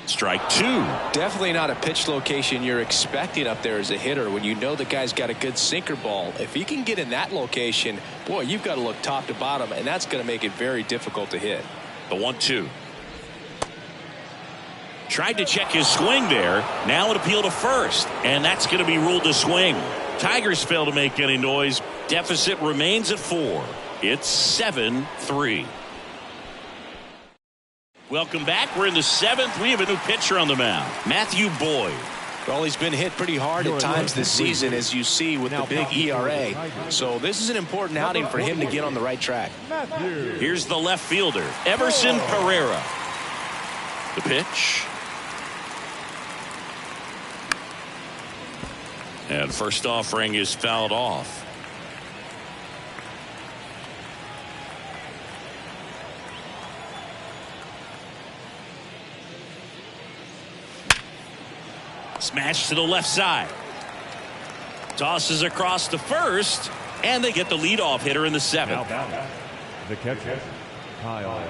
Strike 2. Definitely not a pitch location you're expecting up there as a hitter when you know the guy's got a good sinker ball. If he can get in that location, boy, you've got to look top to bottom, and that's going to make it very difficult to hit. The 1-2. Tried to check his swing there. Now an appeal to first, and that's going to be ruled a swing. Tigers fail to make any noise. Deficit remains at 4. It's 7-3. Welcome back. We're in the 7th. We have a new pitcher on the mound, Matthew Boyd. Well, he's been hit pretty hard at times this season, as you see with the big ERA. So this is an important outing for him to get on the right track. Here's the left fielder, Everson Pereira. The pitch. And first offering is fouled off. Smash to the left side. Tosses across to first, and they get the leadoff hitter in the 7th. The catcher, Kyle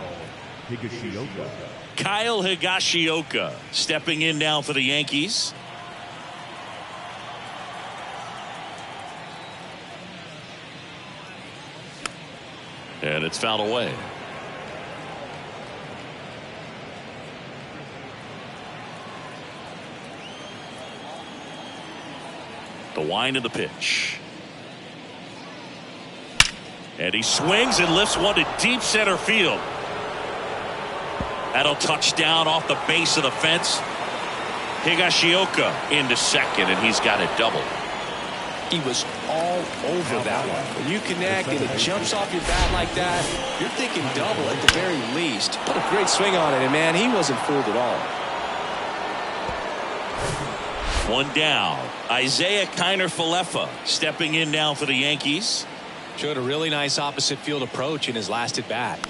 Higashioka. Kyle Higashioka stepping in now for the Yankees. And it's fouled away. The wind of the pitch. And he swings and lifts one to deep center field. That'll touch down off the base of the fence. Higashioka into second, and he's got a double. He was all over that one. When you connect and it jumps off your bat like that, you're thinking double at the very least. Put a great swing on it, and man, he wasn't fooled at all. One down. Isaiah Kiner-Falefa stepping in now for the Yankees. Showed a really nice opposite field approach in his last at bat.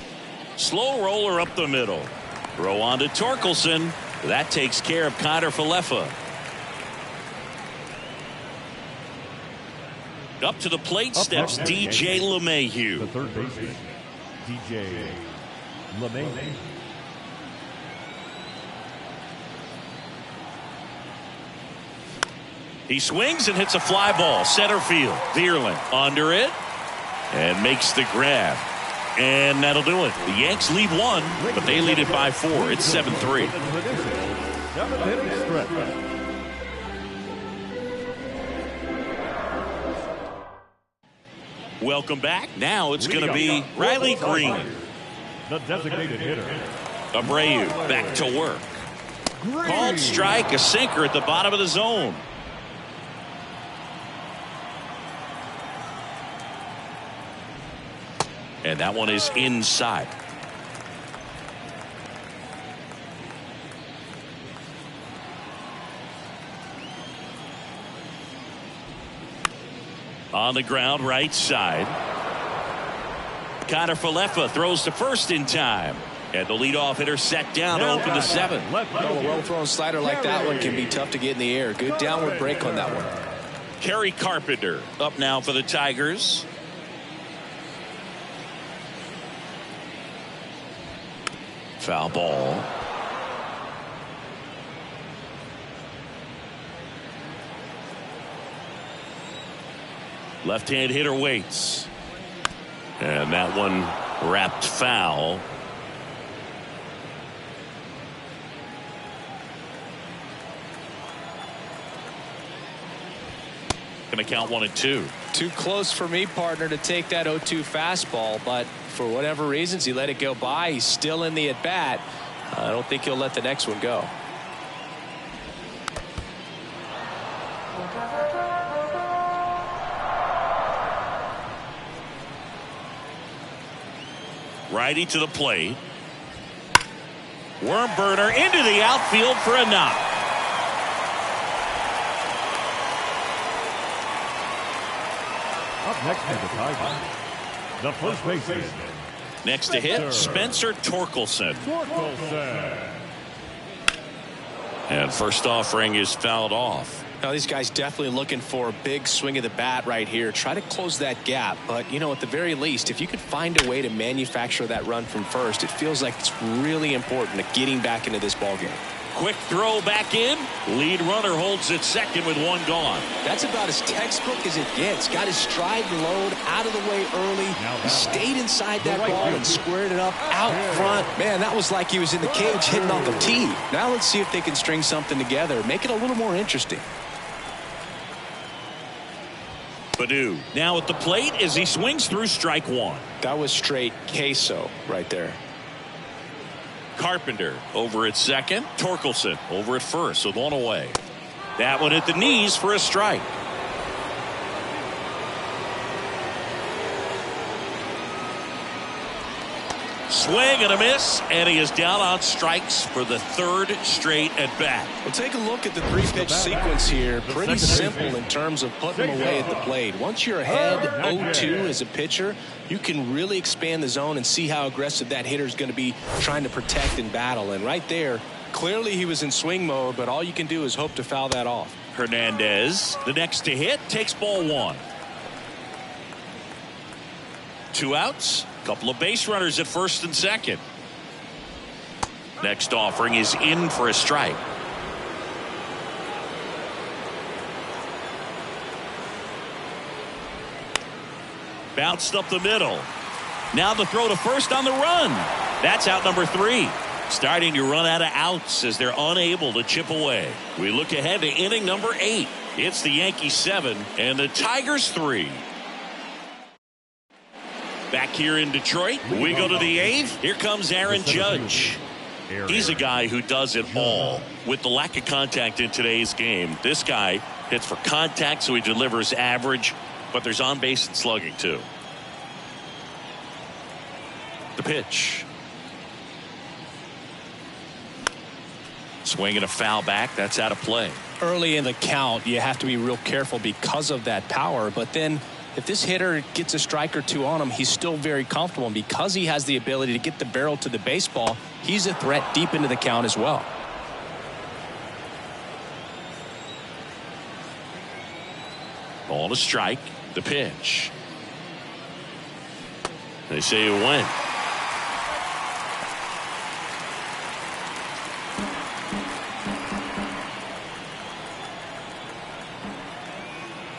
Slow roller up the middle. Throw on to Torkelson. That takes care of Kiner-Falefa. Up to the plate steps DJ LeMahieu. The third baseman, DJ LeMahieu. He swings and hits a fly ball center field. Vierling under it and makes the grab, and that'll do it. The Yanks lead 1, but they lead it by 4. It's 7-3. Welcome back. Now it's going to be Riley Green. The designated hitter. Abreu back to work. Called strike, a sinker at the bottom of the zone. And that one is inside. On the ground, right side. Kiner-Falefa throws to first in time. And the leadoff hitter set down to open the 7th. A well-thrown slider like that one can be tough to get in the air. Good downward break on that one. Kerry Carpenter up now for the Tigers. Foul ball. Left-hand hitter waits. And that one wrapped foul. Going to count 1 and 2. Too close for me, partner, to take that 0-2 fastball, but for whatever reasons, he let it go by. He's still in the at-bat. I don't think he'll let the next one go. Righty to the plate. Worm burner into the outfield for a knock. Up next to the Tigers, the first baseman. Next to hit, Spencer Torkelson. And first offering is fouled off. Now these guys definitely looking for a big swing of the bat right here. Try to close that gap. But, you know, at the very least, if you could find a way to manufacture that run from first, it feels like it's really important to getting back into this ballgame. Quick throw back in. Lead runner holds at second with 1 gone. That's about as textbook as it gets. Got his stride and load out of the way early. He stayed inside that ball and squared it up out front. Man, that was like he was in the cage hitting off a tee. Now let's see if they can string something together. Make it a little more interesting. Baddoo now at the plate as he swings through strike 1. That was straight queso right there. Carpenter over at second. Torkelson over at first with 1 away. That one at the knees for a strike. Swing and a miss, and he is down on strikes for the 3rd straight at bat. Well, take a look at the 3-pitch sequence here. Pretty simple in terms of putting them away at the plate. Once you're ahead 0-2 as a pitcher, you can really expand the zone and see how aggressive that hitter is going to be trying to protect and battle. And right there, Clearly he was in swing mode, but all you can do is hope to foul that off. Hernandez, the next to hit, takes ball one. 2 outs, couple of base runners at first and second. Next offering is in for a strike. Bounced up the middle. Now the throw to first on the run. That's out number 3. Starting to run out of outs as they're unable to chip away. We look ahead to inning number 8. It's the Yankees 7 and the Tigers 3. Back here in Detroit, we go to the 8th. Here comes Aaron Judge. He's a guy who does it all. With the lack of contact in today's game, this guy hits for contact, so he delivers average, but there's on base and slugging too. The pitch. Swinging a foul back. That's out of play. Early in the count, you have to be real careful because of that power. But then if this hitter gets a strike or two on him, he's still very comfortable. And because he has the ability to get the barrel to the baseball, he's a threat deep into the count as well. Ball to strike. The pitch. They say it went.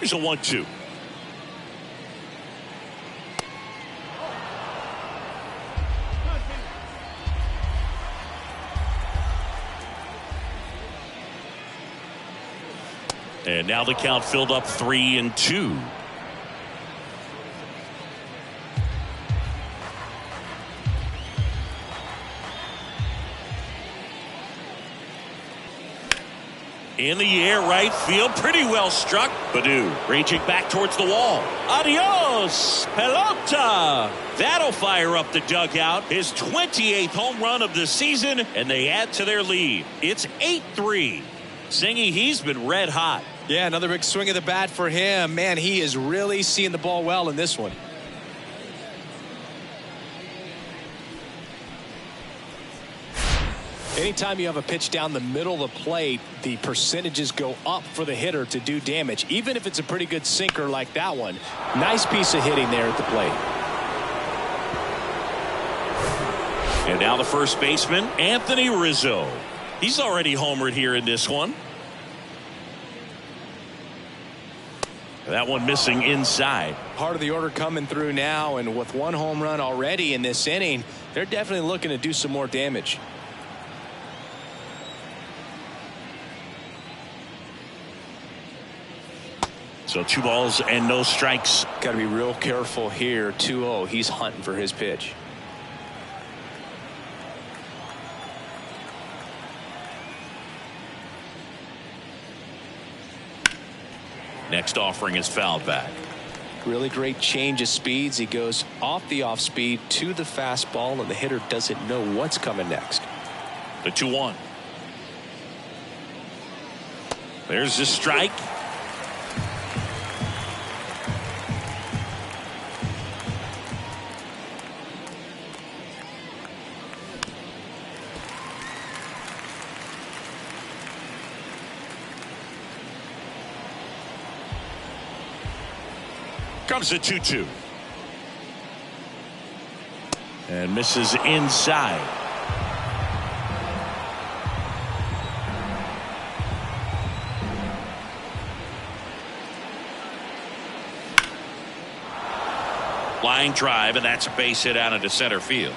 Here's a 1-2. And now the count filled up 3-2. In the air, right field, pretty well struck. Baddoo raging back towards the wall. Adios, pelota. That'll fire up the dugout. His 28th home run of the season, and they add to their lead. It's 8-3. Singy, he's been red hot. Yeah, another big swing of the bat for him. Man, he is really seeing the ball well in this one. Anytime you have a pitch down the middle of the plate, the percentages go up for the hitter to do damage, even if it's a pretty good sinker like that one. Nice piece of hitting there at the plate. And now the first baseman, Anthony Rizzo. He's already homered here in this one. That one missing inside. Part of the order coming through now, and with one home run already in this inning, they're definitely looking to do some more damage. So 2 balls and no strikes. Got to be real careful here. 2-0. He's hunting for his pitch. Next offering is fouled back. Really great change of speeds. He goes off the off speed to the fastball, and the hitter doesn't know what's coming next. The 2-1. There's the strike. Comes the 2-2. And misses inside. Line drive, and that's a base hit out into center field.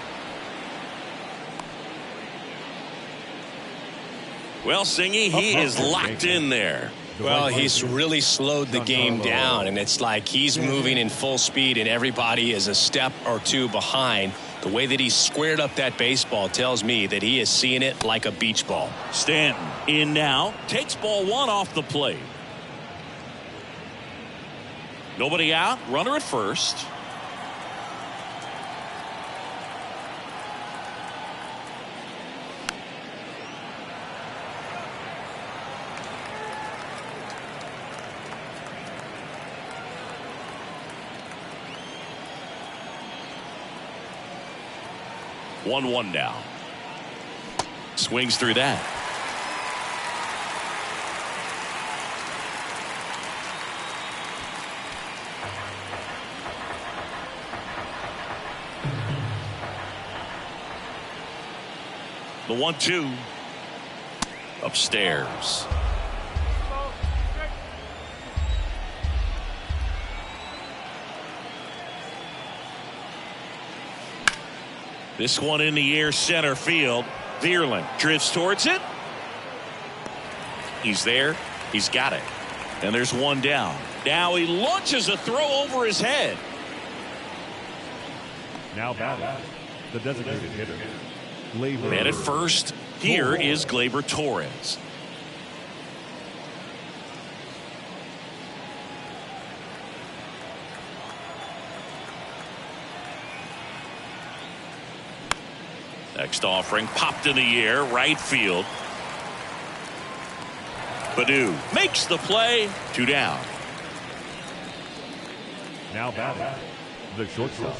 Well, Singy, he is locked in there. Well, he's really slowed the game down, and it's like he's moving in full speed and everybody is a step or two behind. The way that he squared up that baseball tells me that he is seeing it like a beach ball. Stanton in now, takes ball 1 off the plate. Nobody out, runner at first. One now. Swings through that. The 1-2. Upstairs. This one in the air, center field. Vierling drifts towards it. He's there. He's got it. And there's one down. Now he launches a throw over his head. Now batting, the designated hitter. Man at first, here is Gleyber Torres. Next offering popped in the air, right field. Baду makes the play. 2 down. Now batting, the shortstop.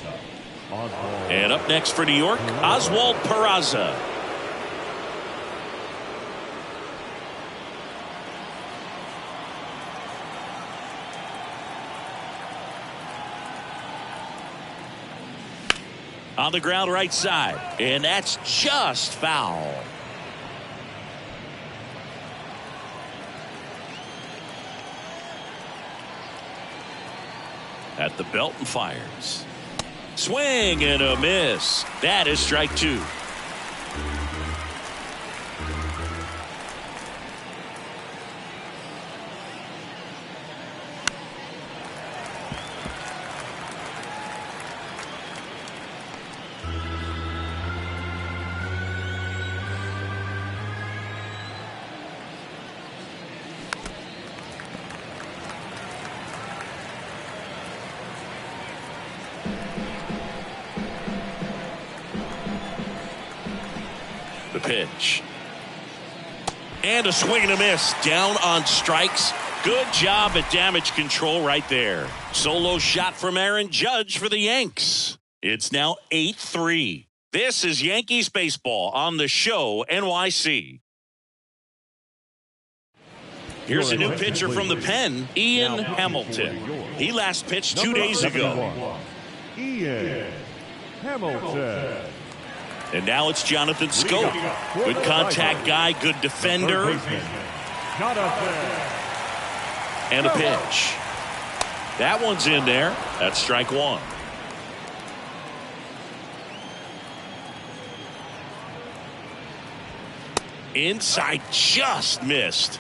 Oswald. And up next for New York, Oswald Peraza. On the ground right side, and that's just foul. At the belt and fires. Swing and a miss. That is strike 2. The pitch. And a swing and a miss. Down on strikes. Good job at damage control right there. Solo shot from Aaron Judge for the Yanks. It's now 8-3. This is Yankees baseball on the show NYC. Here's a new pitcher from the pen, Ian Hamilton. He last pitched 2 days ago. Ian Hamilton. And now it's Jonathan Scope. Good contact guy, good defender. And a pitch. That one's in there. That's strike 1. Inside, just missed.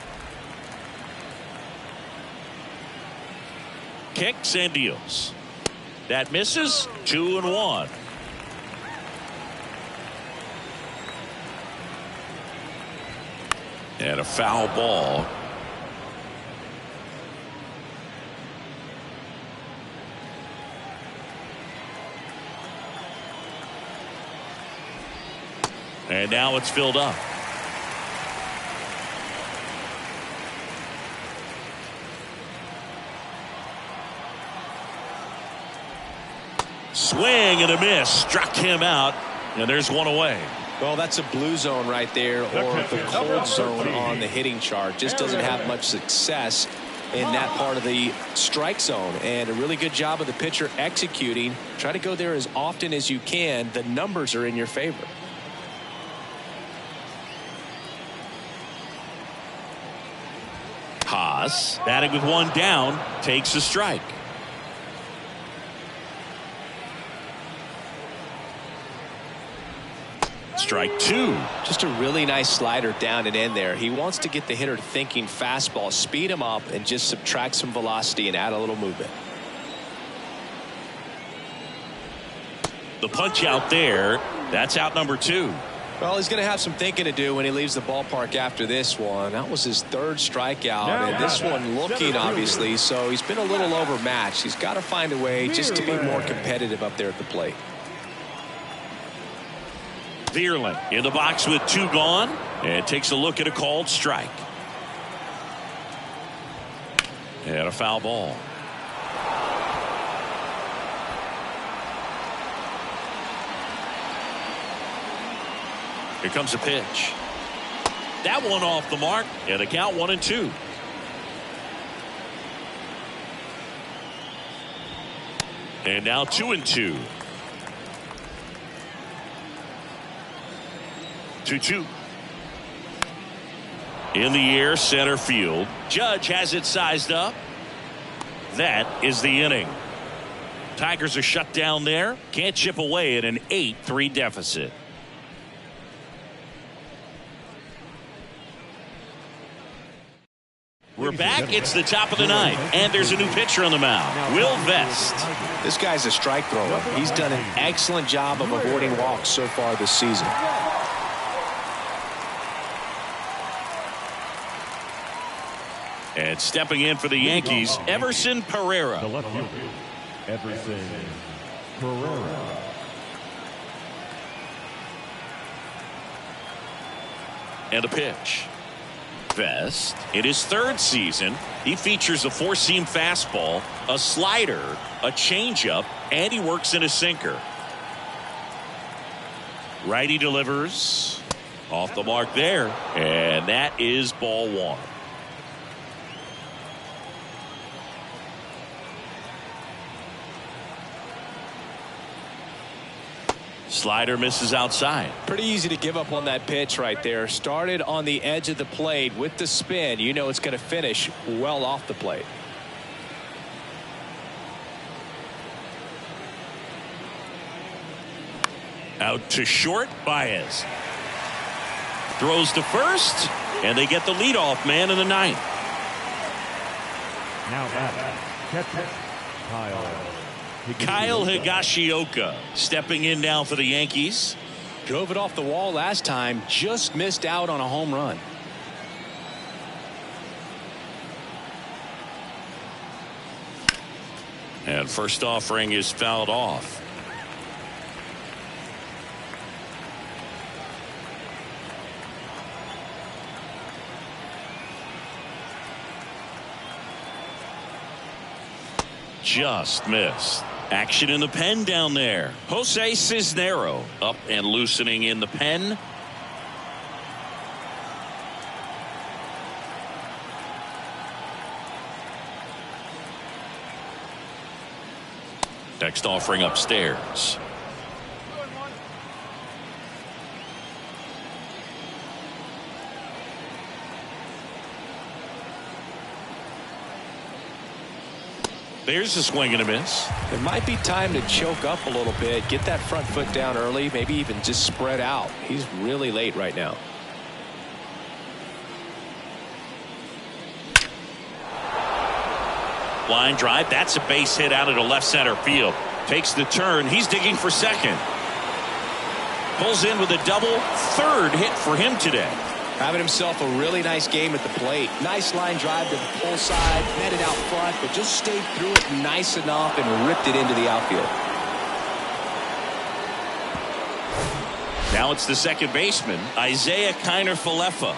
Kicks and deals. That misses. 2-1. And a foul ball. And now it's filled up. Swing and a miss. Struck him out. And there's one away. Well, that's a blue zone right there, or the cold zone on the hitting chart. Just doesn't have much success in that part of the strike zone. And a really good job of the pitcher executing. Try to go there as often as you can. The numbers are in your favor. Haas, batting with one down, takes a strike. Strike 2. Just a really nice slider down and in there. He wants to get the hitter thinking fastball, speed him up, and just subtract some velocity and add a little movement. The punch out there. That's out number 2. Well, he's going to have some thinking to do when he leaves the ballpark after this one. That was his 3rd strikeout, and this one looking, obviously, so he's been a little overmatched. He's got to find a way just to be more competitive up there at the plate. Vierling in the box with 2 gone, and takes a look at a called strike. And a foul ball. Here comes a pitch. That one off the mark, and the count 1-2. And now 2-2. 2-2. In the air, center field. Judge has it sized up. That is the inning. Tigers are shut down there. Can't chip away at an 8-3 deficit. We're back. It's the top of the ninth, and there's a new pitcher on the mound, Will Vest. This guy's a strike thrower. He's done an excellent job of avoiding walks so far this season. And stepping in for the Yankees, Everson Pereira. The left fielder, Everson Pereira. And a pitch. Vest, in his third season, he features a four-seam fastball, a slider, a changeup, and he works in a sinker. Righty delivers. Off the mark there. And that is ball one. Slider misses outside. Pretty easy to give up on that pitch right there. Started on the edge of the plate with the spin. You know it's going to finish well off the plate. Out to short, Baez. Throws to first, and they get the leadoff man in the ninth. Now back, catcher, Kyle Higashioka stepping in now for the Yankees. Drove it off the wall last time, just missed out on a home run. And first offering is fouled off. Just missed. Action in the pen down there. Jose Cisnero up and loosening in the pen. Next offering upstairs. There's a swing and a miss. It might be time to choke up a little bit, get that front foot down early, maybe even just spread out. He's really late right now. Line drive. That's a base hit out of the left center field. Takes the turn. He's digging for second. Pulls in with a double. Third hit for him today. Having himself a really nice game at the plate. Nice line drive to the pull side, netted out front, but just stayed through it nice enough and ripped it into the outfield. Now it's the second baseman, Isaiah Kiner-Falefa.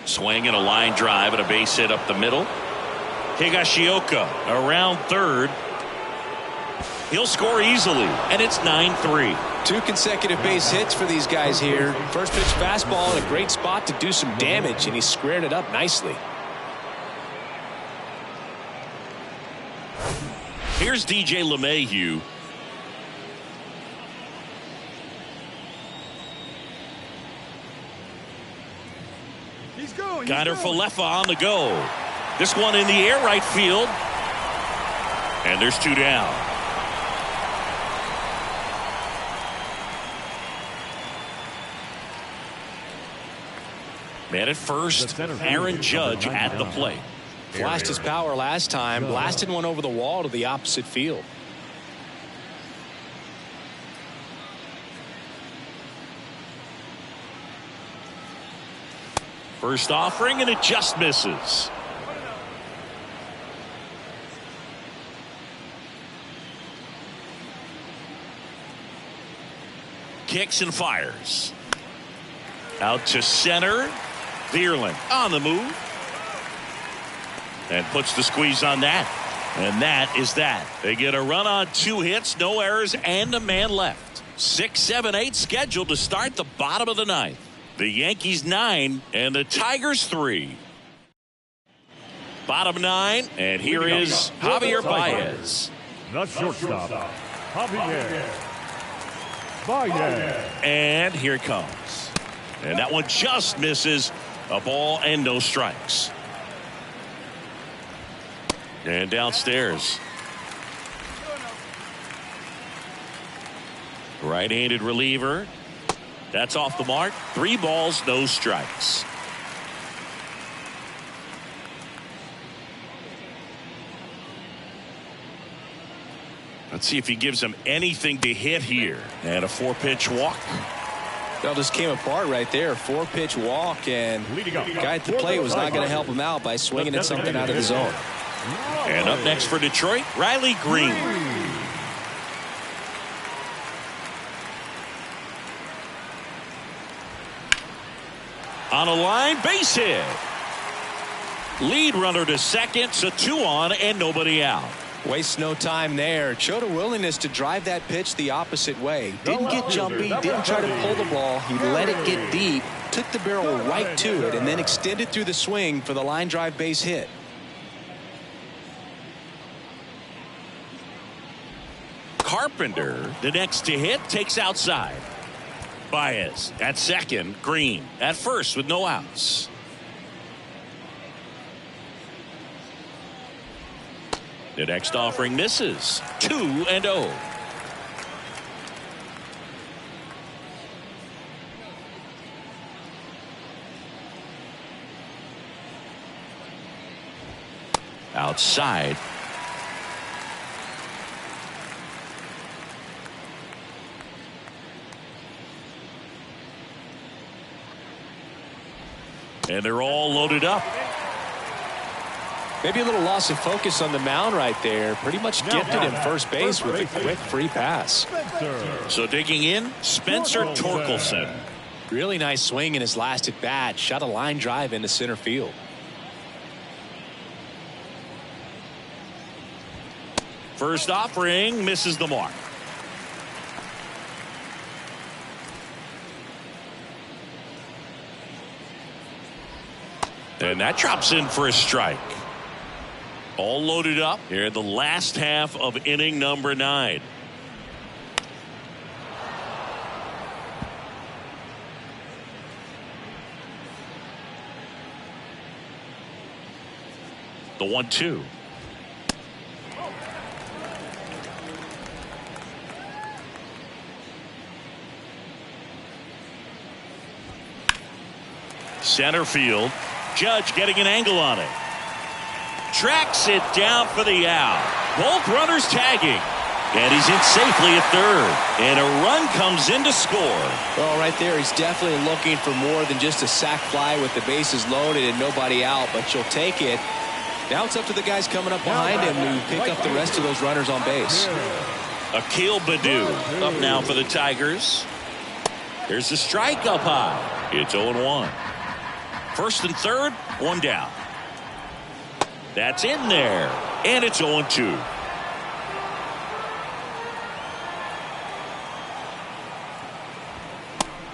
Swing and a line drive and a base hit up the middle. Higashioka around third. He'll score easily, and it's 9-3. 2 consecutive base hits for these guys here. First pitch fastball in a great spot to do some damage, and he squared it up nicely. Here's DJ LeMahieu. Kiner-Falefa on the go. This one in the air right field. And there's 2 down. Man at first, Aaron Judge at the plate. Flashed his power last time, blasted one over the wall to the opposite field. First offering, and it just misses. Kicks and fires. Out to center. Veerland on the move. And puts the squeeze on that. And that is that. They get a run on 2 hits, no errors, and a man left. 6, 7, 8 scheduled to start the bottom of the 9th. The Yankees 9 and the Tigers 3. Bottom 9, and here is Javier Baez. The shortstop, Javier Baez. And here it comes. And that one just misses. A ball and no strikes. And downstairs. Right-handed reliever. That's off the mark. 3 balls, no strikes. Let's see if he gives him anything to hit here. And a 4-pitch walk. That just came apart right there. 4-pitch walk, and the guy at the plate was not going to help him out by swinging at something out of the zone. And up next for Detroit, Riley Green. On a line, base hit. Lead runner to second, so 2 on and nobody out. Wastes no time there. Showed a willingness to drive that pitch the opposite way. Didn't get jumpy, didn't try to pull the ball. He let it get deep, took the barrel right to it, and then extended through the swing for the line drive base hit. Carpenter, the next to hit, takes outside. Baez at second, Green at first with no outs. The next offering misses. 2-0. Outside. And they're all loaded up. Maybe a little loss of focus on the mound right there. Pretty much gifted him first base with a quick free pass. So digging in, Spencer Torkelson. Really nice swing in his last at bat. Shot a line drive into center field. First offering misses the mark. And that drops in for a strike. All loaded up here in the last half of inning number 9. The 1-2. Center field. Judge getting an angle on it. Tracks it down for the out. Both runners tagging. And he's in safely at third. And a run comes in to score. Well, right there, he's definitely looking for more than just a sac fly with the bases loaded and nobody out, but you'll take it. Now it's up to the guys coming up behind him to pick up the rest of those runners on base. Akil Baddoo up now for the Tigers. There's the strike up high. It's 0-1. First and third, 1 down. That's in there. And it's 0-2.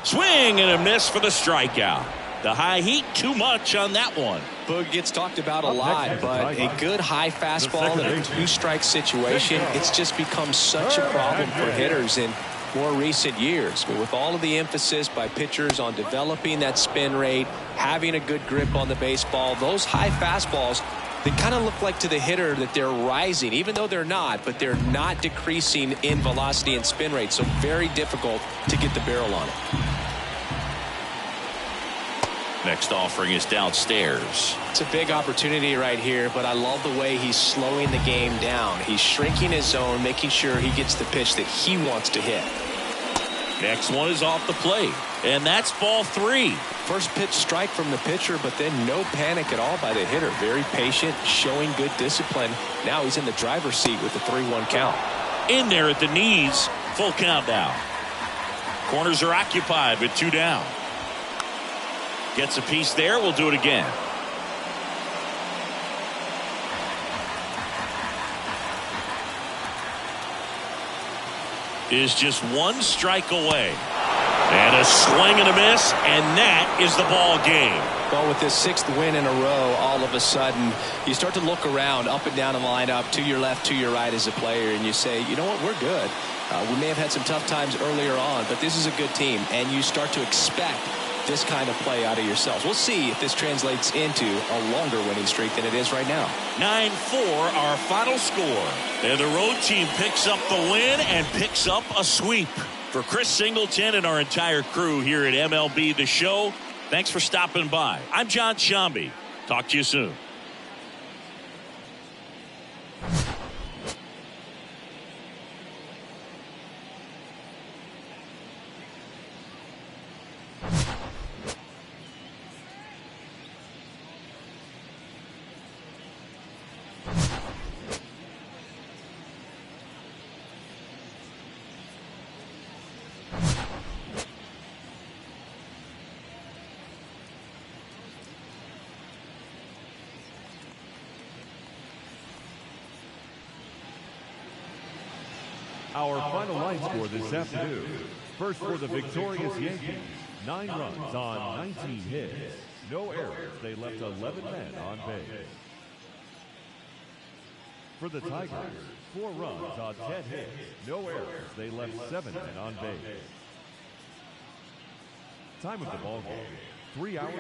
Swing and a miss for the strikeout. The high heat, too much on that one. Boog gets talked about a lot, but a good high fastball in a 2-strike situation, it's just become such a problem for hitters in more recent years. But with all of the emphasis by pitchers on developing that spin rate, having a good grip on the baseball, those high fastballs, they kind of look like to the hitter that they're rising, even though they're not, but they're not decreasing in velocity and spin rate, so very difficult to get the barrel on it. Next offering is downstairs. It's a big opportunity right here, but I love the way he's slowing the game down. He's shrinking his zone, making sure he gets the pitch that he wants to hit. Next one is off the plate, and that's ball 3. First pitch strike from the pitcher, but then no panic at all by the hitter. Very patient, showing good discipline. Now he's in the driver's seat with the 3-1 count. In there at the knees, full count now. Corners are occupied with 2 down. Gets a piece there. We'll do it again. is just one strike away. And a swing and a miss, and that is the ball game. Well, with this 6th win in a row, all of a sudden, you start to look around, up and down the lineup, to your left, to your right as a player, and you say, you know what, we're good. We may have had some tough times earlier on, but this is a good team, and you start to expect this kind of play out of yourselves. We'll see if this translates into a longer winning streak than it is right now. 9-4, our final score. And the road team picks up the win and picks up a sweep. For Chris Singleton and our entire crew here at MLB The Show, thanks for stopping by. I'm John Shambi. Talk to you soon. Our final line score this afternoon. First for the victorious Yankees, 9 runs on 19 hits. No errors. They left 11 men on base. For the Tigers, 4 runs on 10 hits. No errors. They left 7 men on base. Time of the ball game, 3 hours.